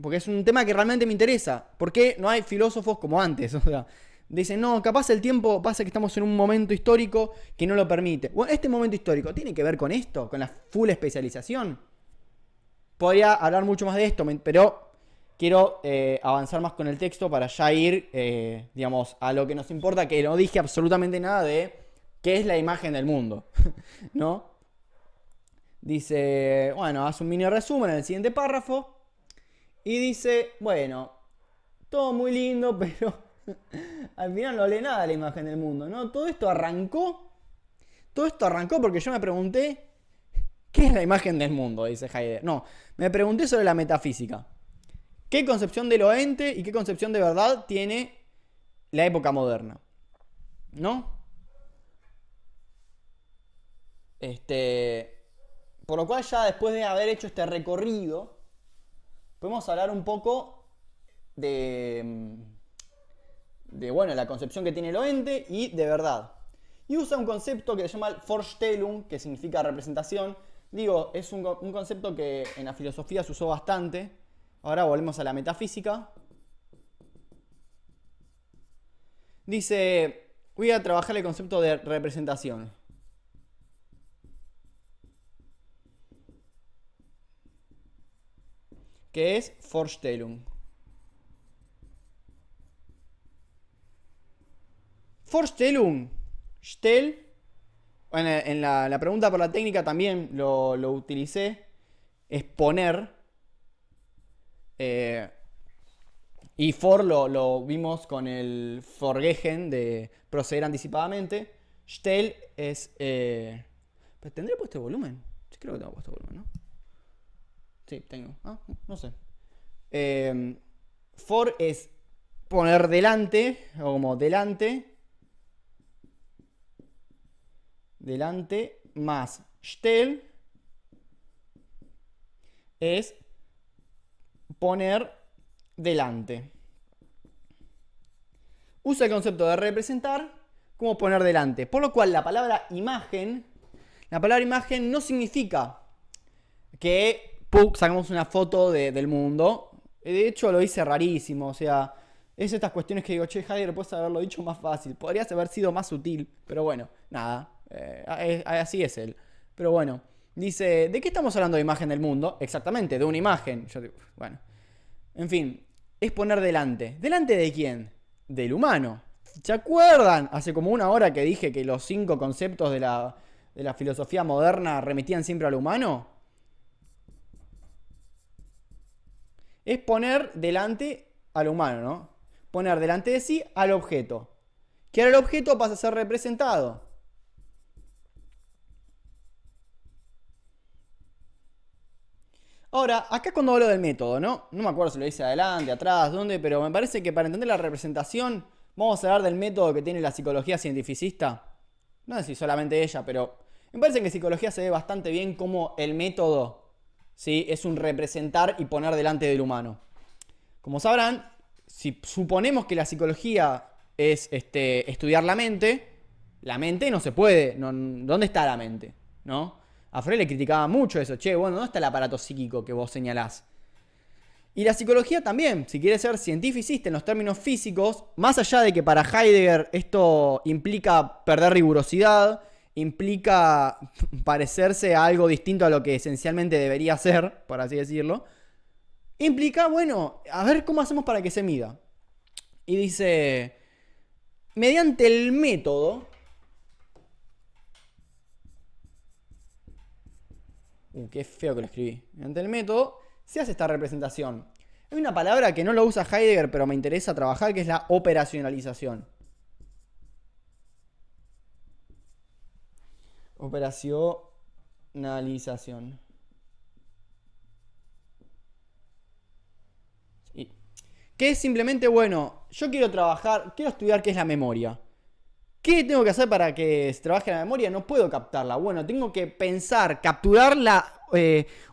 S1: Porque es un tema que realmente me interesa. ¿Por qué no hay filósofos como antes? O sea, dicen, no, capaz el tiempo pasa que estamos en un momento histórico que no lo permite. Bueno, este momento histórico tiene que ver con esto, con la full especialización. Podría hablar mucho más de esto, pero quiero avanzar más con el texto para ya ir, digamos, a lo que nos importa, que no dije absolutamente nada de qué es la imagen del mundo, ¿no? Dice, bueno, hace un mini resumen en el siguiente párrafo y dice, bueno, todo muy lindo, pero al final no lee nada de la imagen del mundo, ¿no? Todo esto arrancó porque yo me pregunté, ¿qué es la imagen del mundo? Dice Heidegger. No, me pregunté sobre la metafísica. ¿Qué concepción de lo ente y qué concepción de verdad tiene la época moderna? ¿No? Por lo cual ya después de haber hecho este recorrido, podemos hablar un poco de bueno, la concepción que tiene lo ente y de verdad. Y usa un concepto que se llama Vorstellung, que significa representación. Digo, es un concepto que en la filosofía se usó bastante. Ahora volvemos a la metafísica. Dice, voy a trabajar el concepto de representación. Que es Vorstellung. Vorstellung, Stell, bueno, en la pregunta por la técnica también lo utilicé, es poner, y for lo vimos con el Vorgehen de proceder anticipadamente. Stell es... ¿Tendré puesto volumen? Sí, creo que tengo puesto volumen, ¿no? Sí, tengo. Ah, no sé. For es poner delante, o como delante, más stell es poner delante. Usa el concepto de representar como poner delante. Por lo cual la palabra imagen no significa que sacamos una foto del mundo. De hecho lo hice rarísimo. O sea, es estas cuestiones que digo, che, Heidegger, puedes haberlo dicho más fácil. Podrías haber sido más sutil. Pero bueno, nada. Así es él. Pero bueno, dice, ¿de qué estamos hablando de imagen del mundo? Exactamente, de una imagen. Yo digo, bueno, en fin, es poner delante. ¿Delante de quién? Del humano. ¿Se acuerdan? Hace como una hora que dije que los 5 conceptos de la filosofía moderna remitían siempre al humano. Es poner delante al humano, ¿no? Poner delante de sí al objeto. Que ahora el objeto pasa a ser representado. Ahora, acá cuando hablo del método, ¿no? No me acuerdo si lo hice adelante, atrás, dónde, pero me parece que para entender la representación vamos a hablar del método que tiene la psicología cientificista. No sé si solamente ella, pero me parece que en psicología se ve bastante bien cómo el método, ¿sí?, es un representar y poner delante del humano. Como sabrán, si suponemos que la psicología es estudiar la mente no se puede. No, ¿dónde está la mente? ¿No? A Freud le criticaba mucho eso. Che, bueno, ¿dónde está el aparato psíquico que vos señalás? Y la psicología también, si quiere ser cientificista en los términos físicos, más allá de que para Heidegger esto implica perder rigurosidad, implica parecerse a algo distinto a lo que esencialmente debería ser, por así decirlo, implica, bueno, a ver cómo hacemos para que se mida. Y dice, mediante el método... qué feo que lo escribí. Mediante el método se hace esta representación. Hay una palabra que no lo usa Heidegger, pero me interesa trabajar, que es la operacionalización. Operacionalización. Que es simplemente, bueno, yo quiero estudiar qué es la memoria. ¿Qué tengo que hacer para que se trabaje la memoria? No puedo captarla. Bueno, tengo que pensar, capturarla,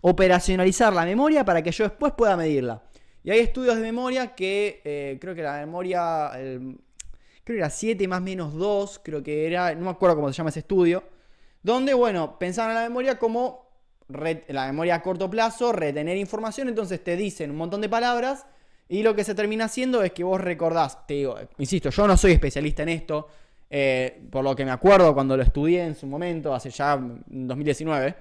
S1: operacionalizar la memoria para que yo después pueda medirla. Y hay estudios de memoria que creo que la memoria, creo que era 7 más menos 2, creo que era, no me acuerdo cómo se llama ese estudio, donde, bueno, pensaban en la memoria como la memoria a corto plazo, retener información, entonces te dicen un montón de palabras y lo que se termina haciendo es que vos recordás, te digo, insisto, yo no soy especialista en esto, por lo que me acuerdo cuando lo estudié en su momento, hace ya 2019,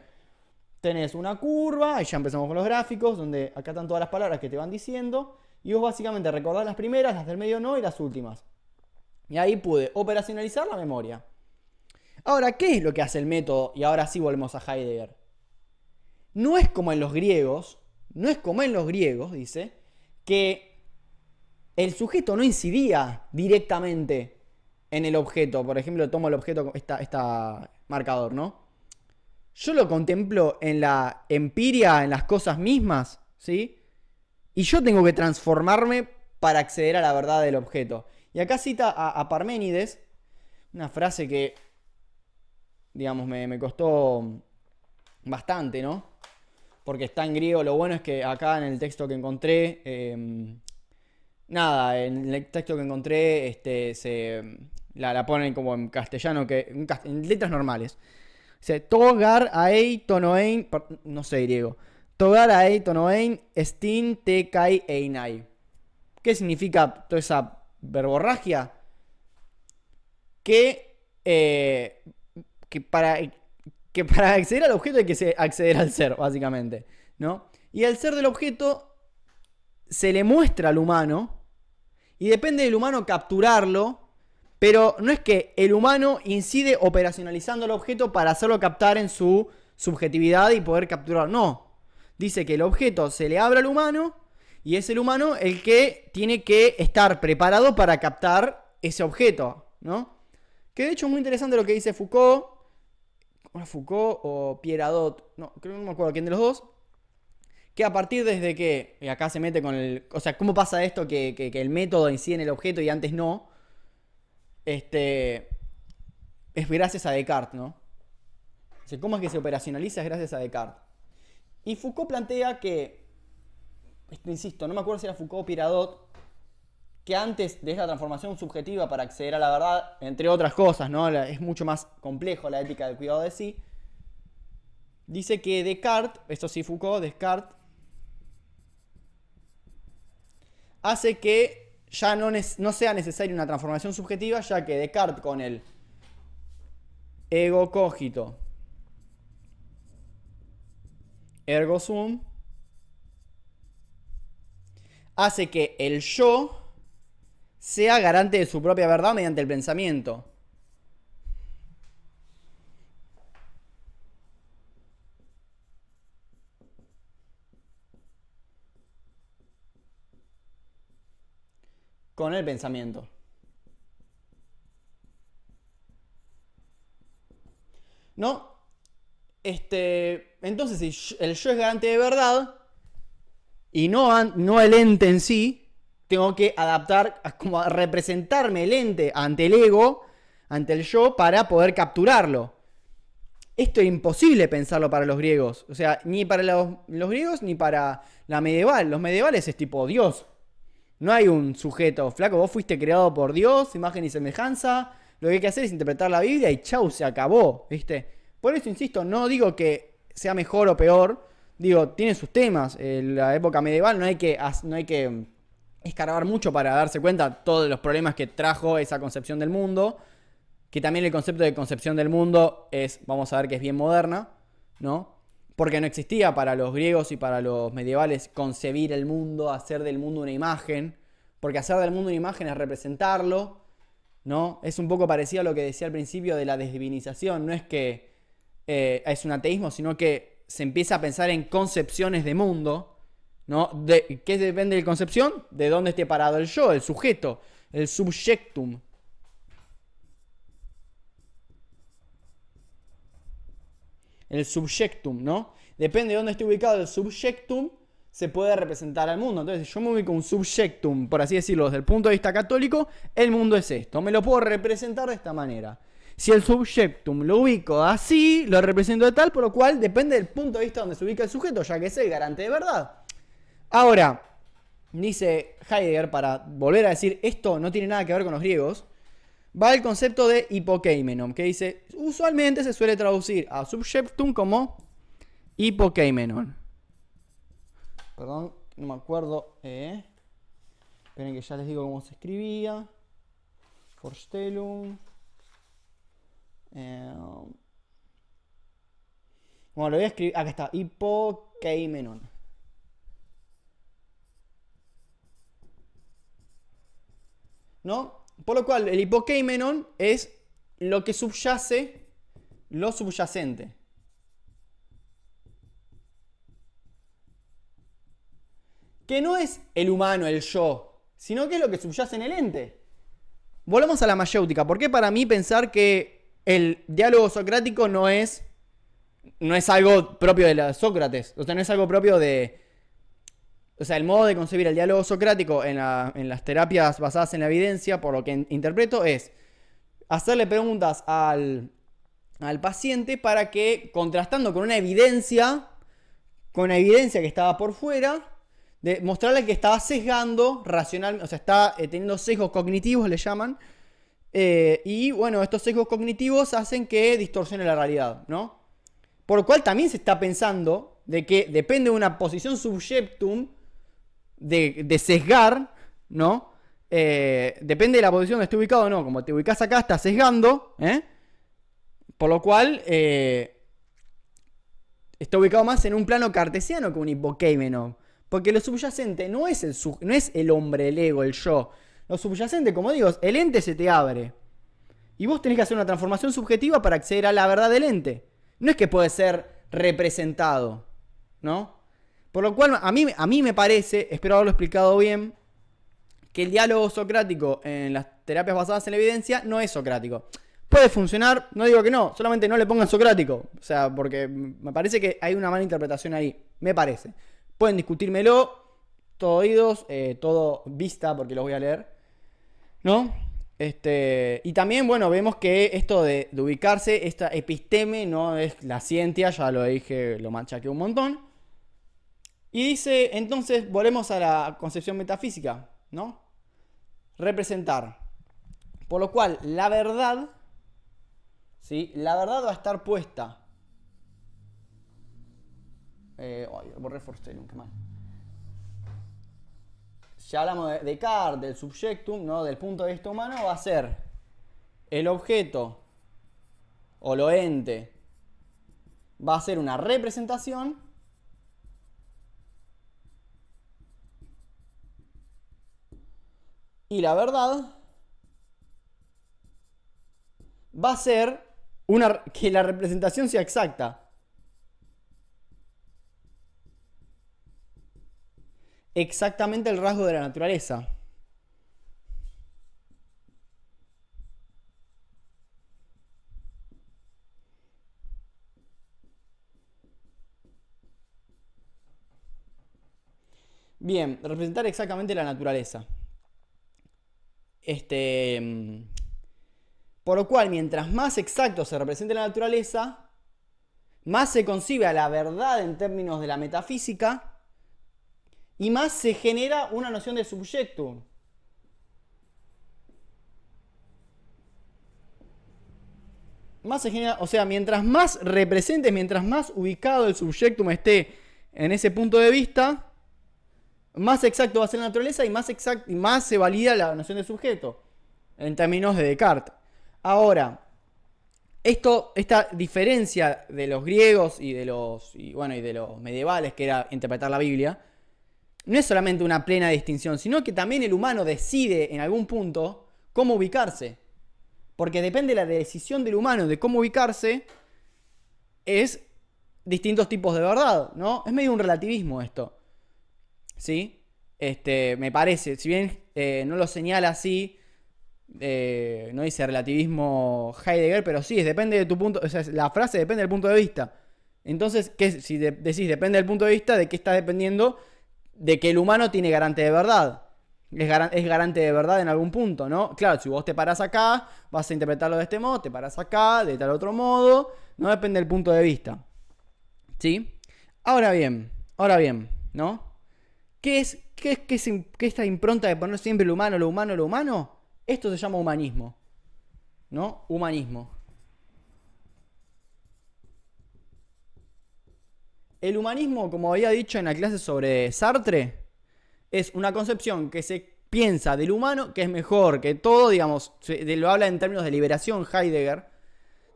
S1: tenés una curva, y ya empezamos con los gráficos, donde acá están todas las palabras que te van diciendo, y vos básicamente recordás las primeras, las del medio no, y las últimas. Y ahí pude operacionalizar la memoria. Ahora, ¿qué es lo que hace el método? Y ahora sí volvemos a Heidegger. No es como en los griegos, dice, que el sujeto no incidía directamente en el objeto. Por ejemplo, tomo el objeto, esta marcador, ¿no? Yo lo contemplo en la empiria, en las cosas mismas, ¿sí? Y yo tengo que transformarme para acceder a la verdad del objeto. Y acá cita a Parménides, una frase que, digamos, me costó bastante, ¿no? Porque está en griego. Lo bueno es que acá en el texto que encontré, en el texto que encontré, la ponen como en castellano, en letras normales. Dice, togar aei tonoein, no sé griego. Togar aei tonoein estin te kai einai. ¿Qué significa toda esa verborragia? Que para acceder al objeto hay que acceder al ser, básicamente, ¿no? Y el ser del objeto se le muestra al humano y depende del humano capturarlo, pero no es que el humano incide operacionalizando el objeto para hacerlo captar en su subjetividad y poder capturarlo. No. Dice que el objeto se le abre al humano y es el humano el que tiene que estar preparado para captar ese objeto, ¿no? Que de hecho es muy interesante lo que dice Foucault. Foucault o Pierre Hadot, no me acuerdo quién de los dos, que a partir desde que, y acá se mete con el, o sea, ¿cómo pasa esto que el método incide en el objeto y antes no? Es gracias a Descartes, ¿no? O sea, ¿cómo es que se operacionaliza? Es gracias a Descartes. Y Foucault plantea que, insisto, no me acuerdo si era Foucault o Pierre Hadot, que antes de esta transformación subjetiva para acceder a la verdad, entre otras cosas, ¿no? Es mucho más complejo la ética del cuidado de sí. Dice que Descartes, esto sí Foucault, Descartes, hace que ya no sea necesaria una transformación subjetiva, ya que Descartes con el ego cogito ergo sum hace que el yo sea garante de su propia verdad mediante el pensamiento. Con el pensamiento. ¿No? Entonces, si el yo es garante de verdad y no el ente en sí, tengo que adaptar, como a representarme el ente ante el ego, ante el yo, para poder capturarlo. Esto es imposible pensarlo para los griegos. O sea, ni para los griegos ni para la medieval. Los medievales es tipo Dios. No hay un sujeto. Flaco, vos fuiste creado por Dios, imagen y semejanza. Lo que hay que hacer es interpretar la Biblia y chau, se acabó. ¿Viste? Por eso, insisto, no digo que sea mejor o peor. Digo, tiene sus temas. En la época medieval no hay que escarbar mucho para darse cuenta de todos los problemas que trajo esa concepción del mundo. Que también el concepto de concepción del mundo vamos a ver que es bien moderna, ¿no? Porque no existía para los griegos y para los medievales concebir el mundo, hacer del mundo una imagen. Porque hacer del mundo una imagen es representarlo, ¿no? Es un poco parecido a lo que decía al principio de la desdivinización. No es que es un ateísmo, sino que se empieza a pensar en concepciones de mundo, ¿no? ¿Qué depende de la concepción? De dónde esté parado el yo, el sujeto, el subjectum. El subjectum, ¿no? Depende de dónde esté ubicado el subjectum, se puede representar al mundo. Entonces, si yo me ubico un subjectum, por así decirlo, desde el punto de vista católico, el mundo es esto. Me lo puedo representar de esta manera. Si el subjectum lo ubico así, lo represento de tal, por lo cual depende del punto de vista donde se ubica el sujeto, ya que es el garante de verdad. Ahora, dice Heidegger, para volver a decir, esto no tiene nada que ver con los griegos, va el concepto de hipokeimenon, que dice, usualmente se suele traducir a subjectum como hipokeimenon. Perdón, no me acuerdo. Esperen que ya les digo cómo se escribía. Vorstellung. Bueno, lo voy a escribir. Acá está. Hipokeimenon. ¿No? Por lo cual, el hipokeimenon es lo que subyace, lo subyacente. Que no es el humano, el yo, sino que es lo que subyace en el ente. Volvamos a la mayéutica. ¿Por qué para mí pensar que el diálogo socrático no es algo propio de Sócrates? O sea, no es algo propio de... O sea, el modo de concebir el diálogo socrático en las terapias basadas en la evidencia, por lo que interpreto, es hacerle preguntas al paciente para que, contrastando con una evidencia que estaba por fuera, de mostrarle que estaba sesgando racionalmente, o sea, está teniendo sesgos cognitivos, le llaman, y bueno, estos sesgos cognitivos hacen que distorsione la realidad, ¿no? Por lo cual también se está pensando de que depende de una posición subjectum de sesgar, ¿no? Depende de la posición donde esté ubicado o no. Como te ubicas acá, está sesgando, por lo cual está ubicado más en un plano cartesiano que un hipokeimenon. Porque lo subyacente no es el hombre, el ego, el yo. Lo subyacente, como digo, el ente se te abre. Y vos tenés que hacer una transformación subjetiva para acceder a la verdad del ente. No es que puede ser representado, ¿no? Por lo cual, a mí me parece, espero haberlo explicado bien, que el diálogo socrático en las terapias basadas en la evidencia no es socrático. Puede funcionar, no digo que no, solamente no le pongan socrático. O sea, porque me parece que hay una mala interpretación ahí, me parece. Pueden discutírmelo, todo oídos, todo vista, porque los voy a leer, ¿no? Y también, bueno, vemos que esto de ubicarse, esta episteme no es la ciencia, ya lo dije, lo machaqué un montón. Y dice, entonces, volvemos a la concepción metafísica, ¿no? Representar. Por lo cual, la verdad, ¿sí? La verdad va a estar puesta. Borré Forstellum, qué mal. Ya hablamos de Descartes, del subjectum, ¿no? Del punto de vista humano, va a ser el objeto o lo ente, va a ser una representación y la verdad va a ser que la representación sea exacta. Exactamente el rasgo de la naturaleza. Bien, representar exactamente la naturaleza. Por lo cual, mientras más exacto se represente la naturaleza, más se concibe a la verdad en términos de la metafísica y más se genera una noción de subjectum. Más se genera, o sea, mientras más represente, mientras más ubicado el subjectum esté en ese punto de vista, más exacto va a ser la naturaleza y más se valida la noción de sujeto en términos de Descartes. Ahora, esta diferencia de los griegos y de los medievales, que era interpretar la Biblia, no es solamente una plena distinción, sino que también el humano decide en algún punto cómo ubicarse. Porque depende de la decisión del humano de cómo ubicarse, es distintos tipos de verdad, ¿no? Es medio un relativismo esto. ¿Sí? Me parece, si bien no lo señala así, no dice relativismo Heidegger, pero sí, depende de tu punto, o sea, la frase depende del punto de vista. Entonces, si decís depende del punto de vista, ¿de qué está dependiendo? De que el humano tiene garante de verdad. Es garante de verdad en algún punto, ¿no? Claro, si vos te parás acá, vas a interpretarlo de este modo, te parás acá, de tal otro modo, no depende del punto de vista. ¿Sí? Ahora bien, ¿no? ¿Qué es esta impronta de poner siempre lo humano, lo humano, lo humano? Esto se llama humanismo, ¿no? Humanismo. El humanismo, como había dicho en la clase sobre Sartre, es una concepción que se piensa del humano que es mejor que todo, digamos, lo habla en términos de liberación Heidegger,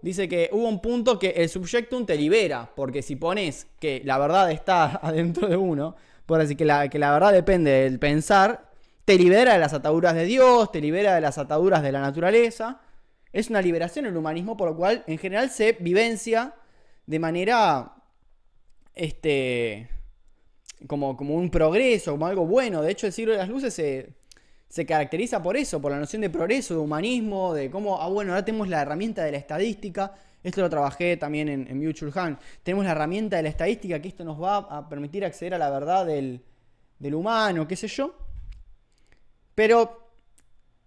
S1: dice que hubo un punto que el subjectum te libera, porque si pones que la verdad está adentro de uno, por decir que la verdad depende del pensar, te libera de las ataduras de Dios, te libera de las ataduras de la naturaleza. Es una liberación el humanismo, por lo cual en general se vivencia de manera como un progreso, como algo bueno. De hecho, el siglo de las luces se caracteriza por eso, por la noción de progreso, de humanismo, de cómo, bueno, ahora tenemos la herramienta de la estadística. Esto lo trabajé también en Byung-Chul Han. Tenemos la herramienta de la estadística, que esto nos va a permitir acceder a la verdad del humano, qué sé yo. Pero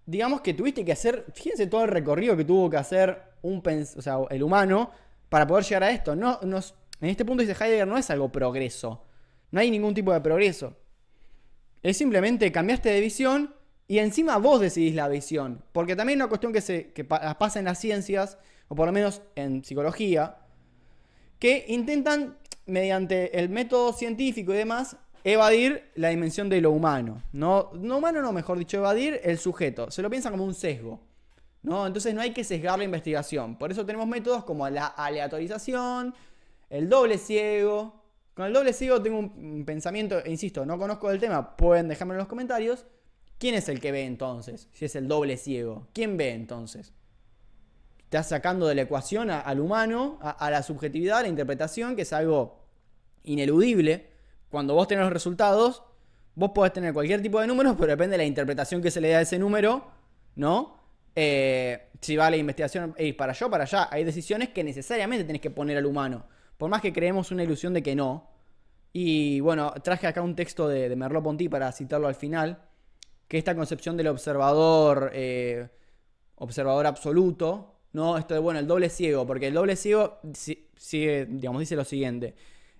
S1: digamos que tuviste que hacer, fíjense todo el recorrido que tuvo que hacer el humano para poder llegar a esto. En este punto dice Heidegger, no es algo progreso. No hay ningún tipo de progreso. Es simplemente cambiaste de visión y encima vos decidís la visión. Porque también es una cuestión que pasa en las ciencias, o por lo menos en psicología, que intentan, mediante el método científico y demás, evadir la dimensión de lo humano. Mejor dicho, evadir el sujeto. Se lo piensan como un sesgo, ¿no? Entonces no hay que sesgar la investigación. Por eso tenemos métodos como la aleatorización, el doble ciego. Con el doble ciego tengo un pensamiento, insisto, no conozco el tema, pueden dejármelo en los comentarios. ¿Quién es el que ve entonces? Si es el doble ciego. ¿Quién ve entonces? Estás sacando de la ecuación al humano, a la subjetividad, a la interpretación, que es algo ineludible. Cuando vos tenés los resultados, vos podés tener cualquier tipo de números, pero depende de la interpretación que se le da a ese número, ¿no? Si va la investigación para allá, hay decisiones que necesariamente tenés que poner al humano. Por más que creemos una ilusión de que no. Y bueno, traje acá un texto de Merleau-Ponty para citarlo al final, que esta concepción del observador absoluto, ¿no? Esto de, bueno, el doble ciego, porque el doble ciego dice lo siguiente.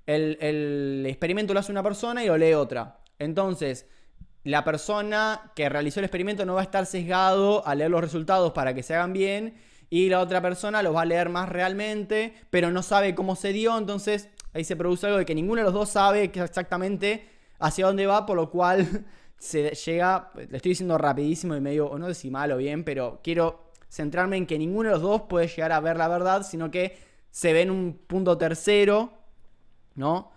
S1: El experimento lo hace una persona y lo lee otra. Entonces, la persona que realizó el experimento no va a estar sesgado a leer los resultados para que se hagan bien, y la otra persona los va a leer más realmente, pero no sabe cómo se dio. Entonces ahí se produce algo de que ninguno de los dos sabe exactamente hacia dónde va, por lo cual se llega, le estoy diciendo rapidísimo y medio, no sé si mal o bien, pero quiero centrarme en que ninguno de los dos puede llegar a ver la verdad, sino que se ve en un punto tercero, ¿no?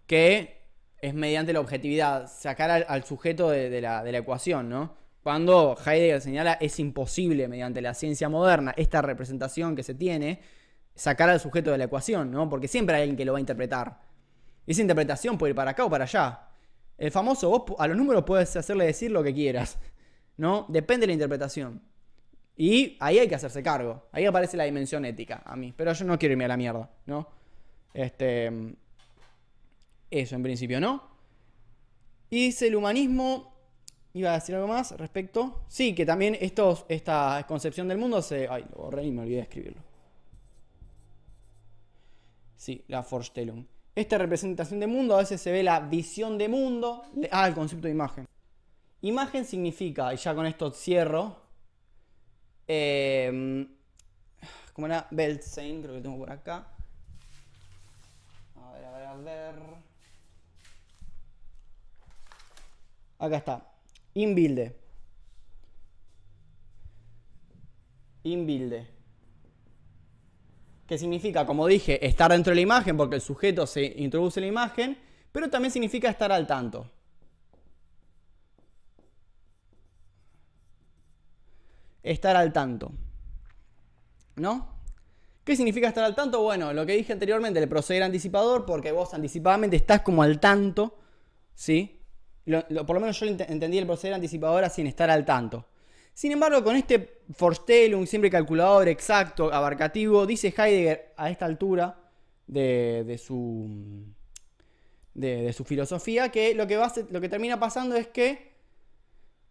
S1: Que es mediante la objetividad, sacar al sujeto de la ecuación, ¿no? Cuando Heidegger señala, es imposible mediante la ciencia moderna, esta representación que se tiene, sacar al sujeto de la ecuación, ¿no? Porque siempre hay alguien que lo va a interpretar. Esa interpretación puede ir para acá o para allá. El famoso, vos a los números puedes hacerle decir lo que quieras, ¿no? Depende de la interpretación. Y ahí hay que hacerse cargo. Ahí aparece la dimensión ética a mí. Pero yo no quiero irme a la mierda, ¿no? Eso en principio, ¿no? Y dice el humanismo. Iba a decir algo más respecto. Sí, que también esta concepción del mundo Ay, lo borré y me olvidé de escribirlo. Sí, la Vorstellung. Esta representación de mundo, a veces se ve la visión de mundo. El concepto de imagen. Imagen significa, y ya con esto cierro. ¿Cómo era? Beltsein, creo que tengo por acá. A ver. Acá está. Inbilde. Que significa, como dije, estar dentro de la imagen, porque el sujeto se introduce en la imagen, pero también significa estar al tanto. Estar al tanto, ¿no? ¿Qué significa estar al tanto? Bueno, lo que dije anteriormente, el proceder anticipador, porque vos anticipadamente estás como al tanto, ¿sí? Por lo menos yo entendí el proceder anticipador sin estar al tanto. Sin embargo, con este Vorstellung, siempre calculador, exacto, abarcativo, dice Heidegger a esta altura de su filosofía, que lo que termina pasando es que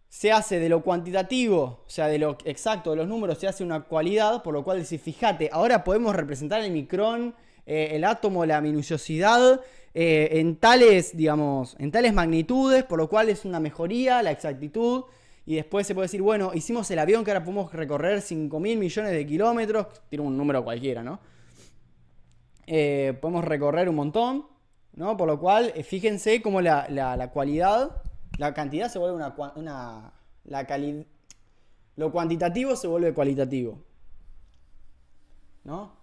S1: se hace de lo cuantitativo, o sea, de lo exacto de los números, se hace una cualidad, por lo cual dice, fíjate, ahora podemos representar el micrón, el átomo, la minuciosidad, en tales magnitudes, por lo cual es una mejoría, la exactitud. Y después se puede decir, bueno, hicimos el avión que ahora podemos recorrer 5.000 millones de kilómetros, tiene un número cualquiera, ¿no? Podemos recorrer un montón, ¿no? Por lo cual, fíjense cómo la cualidad, la cantidad se vuelve lo cuantitativo se vuelve cualitativo, ¿no?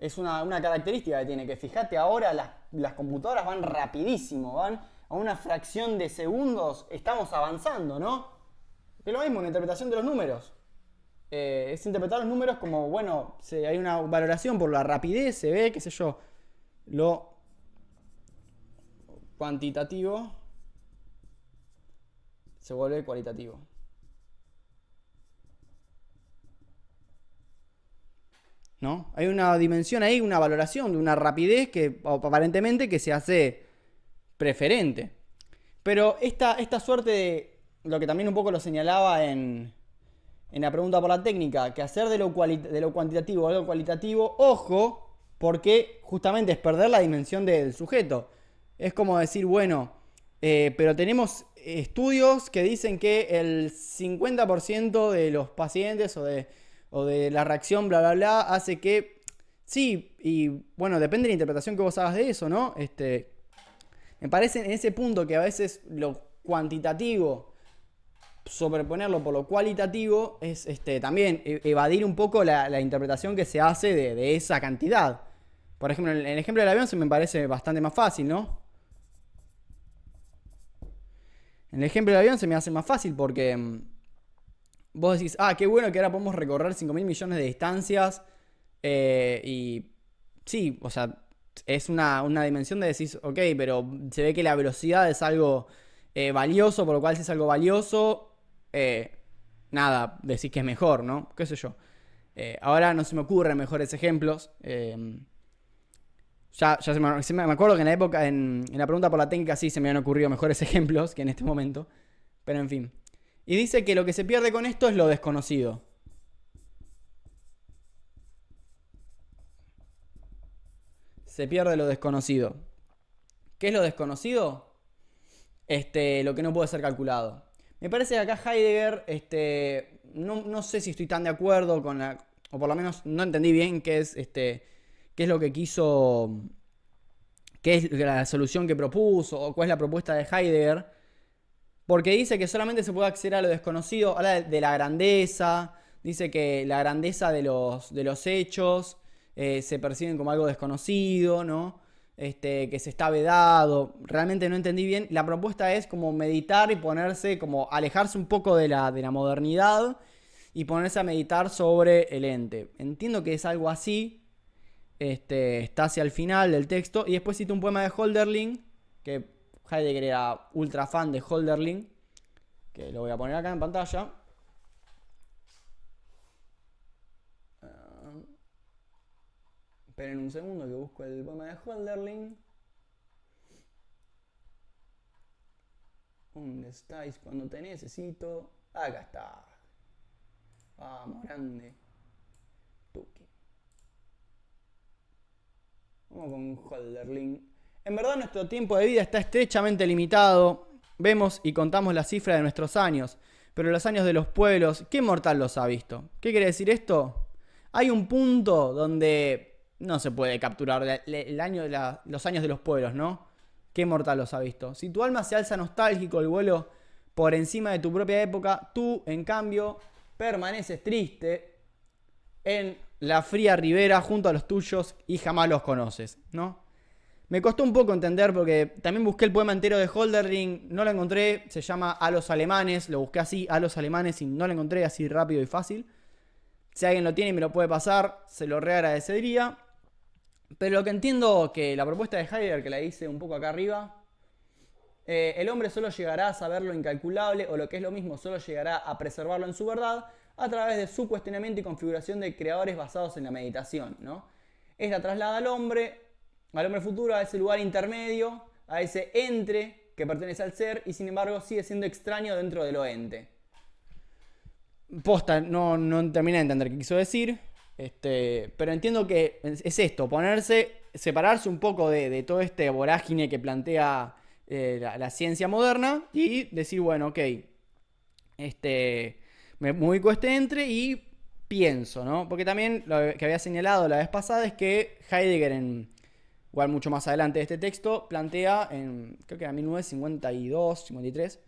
S2: Es una característica que tiene, que fíjate ahora las computadoras van rapidísimo, van a una fracción de segundos, estamos avanzando, ¿no? Es lo mismo, una interpretación de los números. Es interpretar los números como, bueno, hay una valoración por la rapidez, se ve, qué sé yo, lo cuantitativo se vuelve cualitativo. ¿No? Hay una dimensión ahí, una valoración de una rapidez que aparentemente que se hace preferente. Pero esta suerte de lo que también un poco lo señalaba en la pregunta por la técnica, que hacer de lo cuantitativo algo cualitativo, ojo, porque justamente es perder la dimensión del sujeto. Es como decir, bueno, pero tenemos estudios que dicen que el 50% de los pacientes o de la reacción bla bla bla hace que sí, y bueno, depende de la interpretación que vos hagas de eso, ¿no? Me parece en ese punto que a veces lo cuantitativo sobreponerlo por lo cualitativo es también evadir un poco la interpretación que se hace de esa cantidad. Por ejemplo, en el ejemplo del avión se me parece bastante más fácil, ¿no? En el ejemplo del avión se me hace más fácil porque vos decís, qué bueno que ahora podemos recorrer 5.000 millones de distancias. Y sí, o sea, es una dimensión de decir, ok, pero se ve que la velocidad es algo valioso, por lo cual si es algo valioso, nada, decís que es mejor, ¿no? ¿Qué sé yo? Ahora no se me ocurren mejores ejemplos. Ya me acuerdo que en la época, en la pregunta por la técnica, sí se me han ocurrido mejores ejemplos que en este momento. Pero en fin. Y dice que lo que se pierde con esto es lo desconocido. Se pierde lo desconocido. ¿Qué es lo desconocido? Lo que no puede ser calculado. Me parece que acá Heidegger, no sé si estoy tan de acuerdo con o por lo menos no entendí bien qué es lo que quiso, qué es la solución que propuso o cuál es la propuesta de Heidegger. Porque dice que solamente se puede acceder a lo desconocido, habla de la grandeza, dice que la grandeza de los hechos se perciben como algo desconocido, ¿no? Que se está vedado. Realmente no entendí bien. La propuesta es como meditar y ponerse, como alejarse un poco de la modernidad y ponerse a meditar sobre el ente. Entiendo que es algo así. Está hacia el final del texto. Y después cita un poema de Hölderlin, que Heidegger era ultra fan de Hölderlin, que lo voy a poner acá en pantalla. Esperen un segundo que busco el poema de Hölderlin. ¿Dónde estáis cuando te necesito? Acá está. Vamos, grande. Tuki. Vamos con Hölderlin. En verdad nuestro tiempo de vida está estrechamente limitado. Vemos y contamos la cifra de nuestros años, pero los años de los pueblos, ¿qué mortal los ha visto? ¿Qué quiere decir esto? Hay un punto donde no se puede capturar los años de los pueblos, ¿no? ¿Qué mortal los ha visto? Si tu alma se alza nostálgico el vuelo por encima de tu propia época, tú, en cambio, permaneces triste en la fría ribera junto a los tuyos y jamás los conoces, ¿no? Me costó un poco entender porque también busqué el poema entero de Hölderlin, no lo encontré, se llama A los alemanes, lo busqué así, A los alemanes, y no lo encontré así rápido y fácil. Si alguien lo tiene y me lo puede pasar, se lo reagradecería. Pero lo que entiendo que la propuesta de Heidegger, que la hice un poco acá arriba, el hombre solo llegará a saber lo incalculable, o lo que es lo mismo, solo llegará a preservarlo en su verdad a través de su cuestionamiento y configuración de creadores basados en la meditación, ¿no? Esta traslada al hombre futuro, a ese lugar intermedio, a ese entre que pertenece al ser y sin embargo sigue siendo extraño dentro de lo ente. Posta, no terminé de entender qué quiso decir, pero entiendo que es esto, separarse un poco de todo este vorágine que plantea la ciencia moderna y decir, bueno, ok, me ubico entre y pienso, ¿no? Porque también lo que había señalado la vez pasada es que Heidegger, igual mucho más adelante de este texto, plantea creo que era 1952, 53,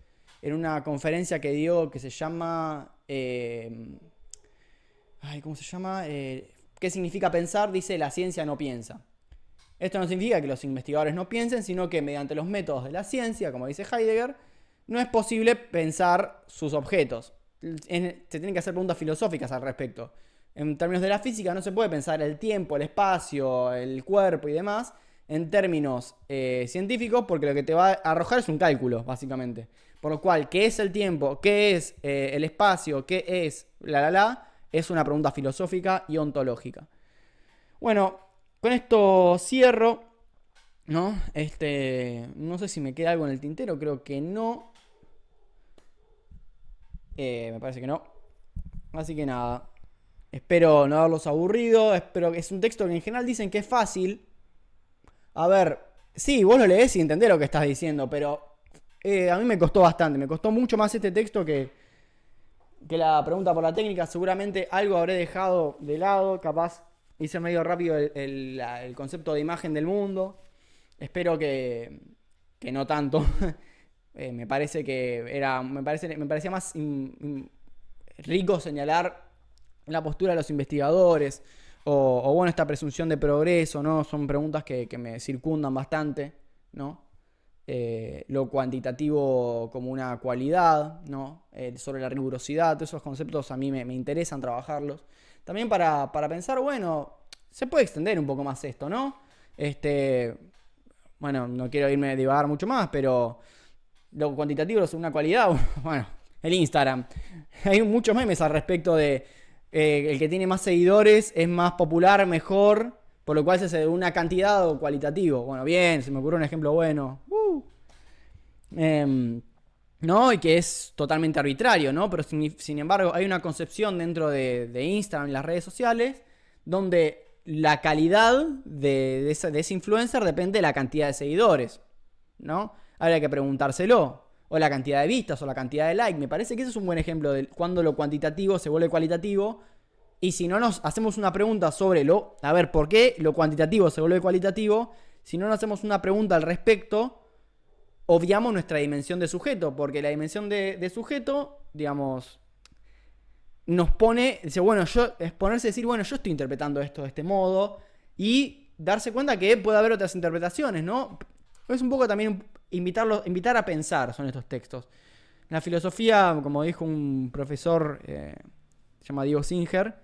S2: en una conferencia que dio que se llama... ¿cómo se llama? ¿Qué significa pensar? Dice, la ciencia no piensa. Esto no significa que los investigadores no piensen, sino que mediante los métodos de la ciencia, como dice Heidegger, no es posible pensar sus objetos. Se tienen que hacer preguntas filosóficas al respecto. En términos de la física no se puede pensar el tiempo, el espacio, el cuerpo y demás en términos científicos, porque lo que te va a arrojar es un cálculo, básicamente. Por lo cual, ¿qué es el tiempo? ¿Qué es el espacio? ¿Qué es es una pregunta filosófica y ontológica. Bueno, con esto cierro, ¿no? No sé si me queda algo en el tintero, creo que no. Me parece que no. Así que nada. Espero no haberlos aburrido. Espero que es un texto que en general dicen que es fácil. A ver, sí, vos lo lees y entendés lo que estás diciendo, pero a mí me costó bastante. Me costó mucho más este texto que la pregunta por la técnica. Seguramente algo habré dejado de lado. Capaz hice medio rápido el concepto de imagen del mundo. Espero que no tanto. Me parece que me parecía más rico señalar la postura de los investigadores o bueno, esta presunción de progreso, ¿no? Son preguntas que me circundan bastante, ¿no? Lo cuantitativo como una cualidad, ¿no? Sobre la rigurosidad, todos esos conceptos a mí me interesan trabajarlos. También para pensar, bueno, se puede extender un poco más esto, ¿no? Bueno, no quiero irme a divagar mucho más, pero lo cuantitativo es una cualidad. Bueno, el Instagram. Hay muchos memes al respecto de el que tiene más seguidores es más popular, mejor, por lo cual se hace de una cantidad o cualitativo. Bueno, bien, se me ocurrió un ejemplo bueno. ¿No? Y que es totalmente arbitrario, ¿no? Pero sin embargo hay una concepción dentro de Instagram y las redes sociales donde la calidad de ese influencer depende de la cantidad de seguidores, ¿no? Habría que preguntárselo. O la cantidad de vistas, o la cantidad de likes. Me parece que ese es un buen ejemplo de cuando lo cuantitativo se vuelve cualitativo. Y si no nos hacemos una pregunta sobre a ver, ¿por qué lo cuantitativo se vuelve cualitativo? Si no nos hacemos una pregunta al respecto, obviamos nuestra dimensión de sujeto. Porque la dimensión de sujeto, digamos, nos pone, dice, bueno, es ponerse a decir, bueno, yo estoy interpretando esto de este modo. Y darse cuenta que puede haber otras interpretaciones, ¿no? Es un poco también invitar a pensar, son estos textos. La filosofía, como dijo un profesor, se llama Diego Singer,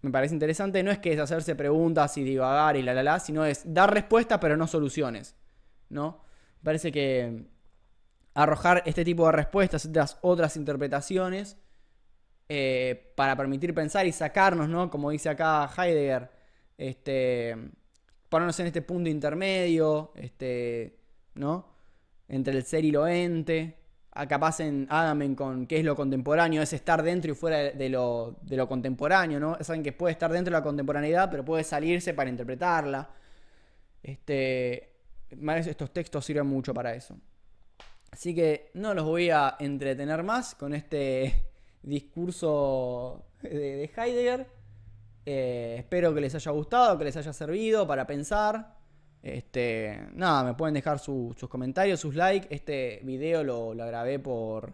S2: me parece interesante, no es que es hacerse preguntas y divagar y sino es dar respuestas pero no soluciones, ¿no? Me parece que arrojar este tipo de respuestas, estas otras interpretaciones, para permitir pensar y sacarnos, ¿no? Como dice acá Heidegger, ponernos en este punto intermedio, ¿no? Entre el ser y lo ente. Capaz en Agamben con qué es lo contemporáneo, es estar dentro y fuera de lo contemporáneo, ¿no? Es alguien que puede estar dentro de la contemporaneidad, pero puede salirse para interpretarla. Estos textos sirven mucho para eso. Así que no los voy a entretener más con este discurso de Heidegger. Espero que les haya gustado, que les haya servido para pensar. Nada, me pueden dejar sus comentarios, sus likes. Este video lo grabé lo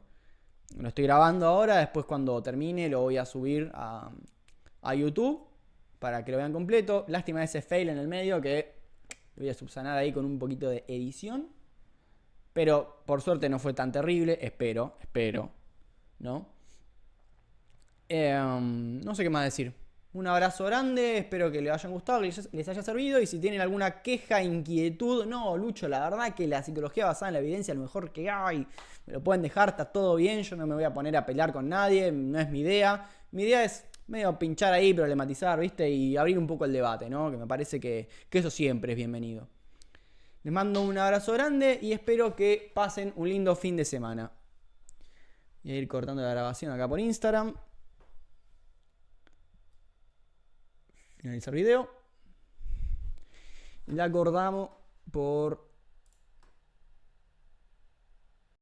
S2: estoy grabando ahora. Después cuando termine lo voy a subir a YouTube para que lo vean completo. Lástima ese fail en el medio que lo voy a subsanar ahí con un poquito de edición. Pero por suerte no fue tan terrible. Espero, ¿no? No sé qué más decir. Un abrazo grande, espero que les hayan gustado, que les haya servido. Y si tienen alguna queja, inquietud, no, Lucho, la verdad que la psicología basada en la evidencia es lo mejor que hay. Me lo pueden dejar, está todo bien, yo no me voy a poner a pelear con nadie, no es mi idea. Mi idea es medio pinchar ahí, problematizar, ¿viste? Y abrir un poco el debate, ¿no? Que me parece que eso siempre es bienvenido. Les mando un abrazo grande y espero que pasen un lindo fin de semana. Voy a ir cortando la grabación acá por Instagram. Finalizar video. La acordamos por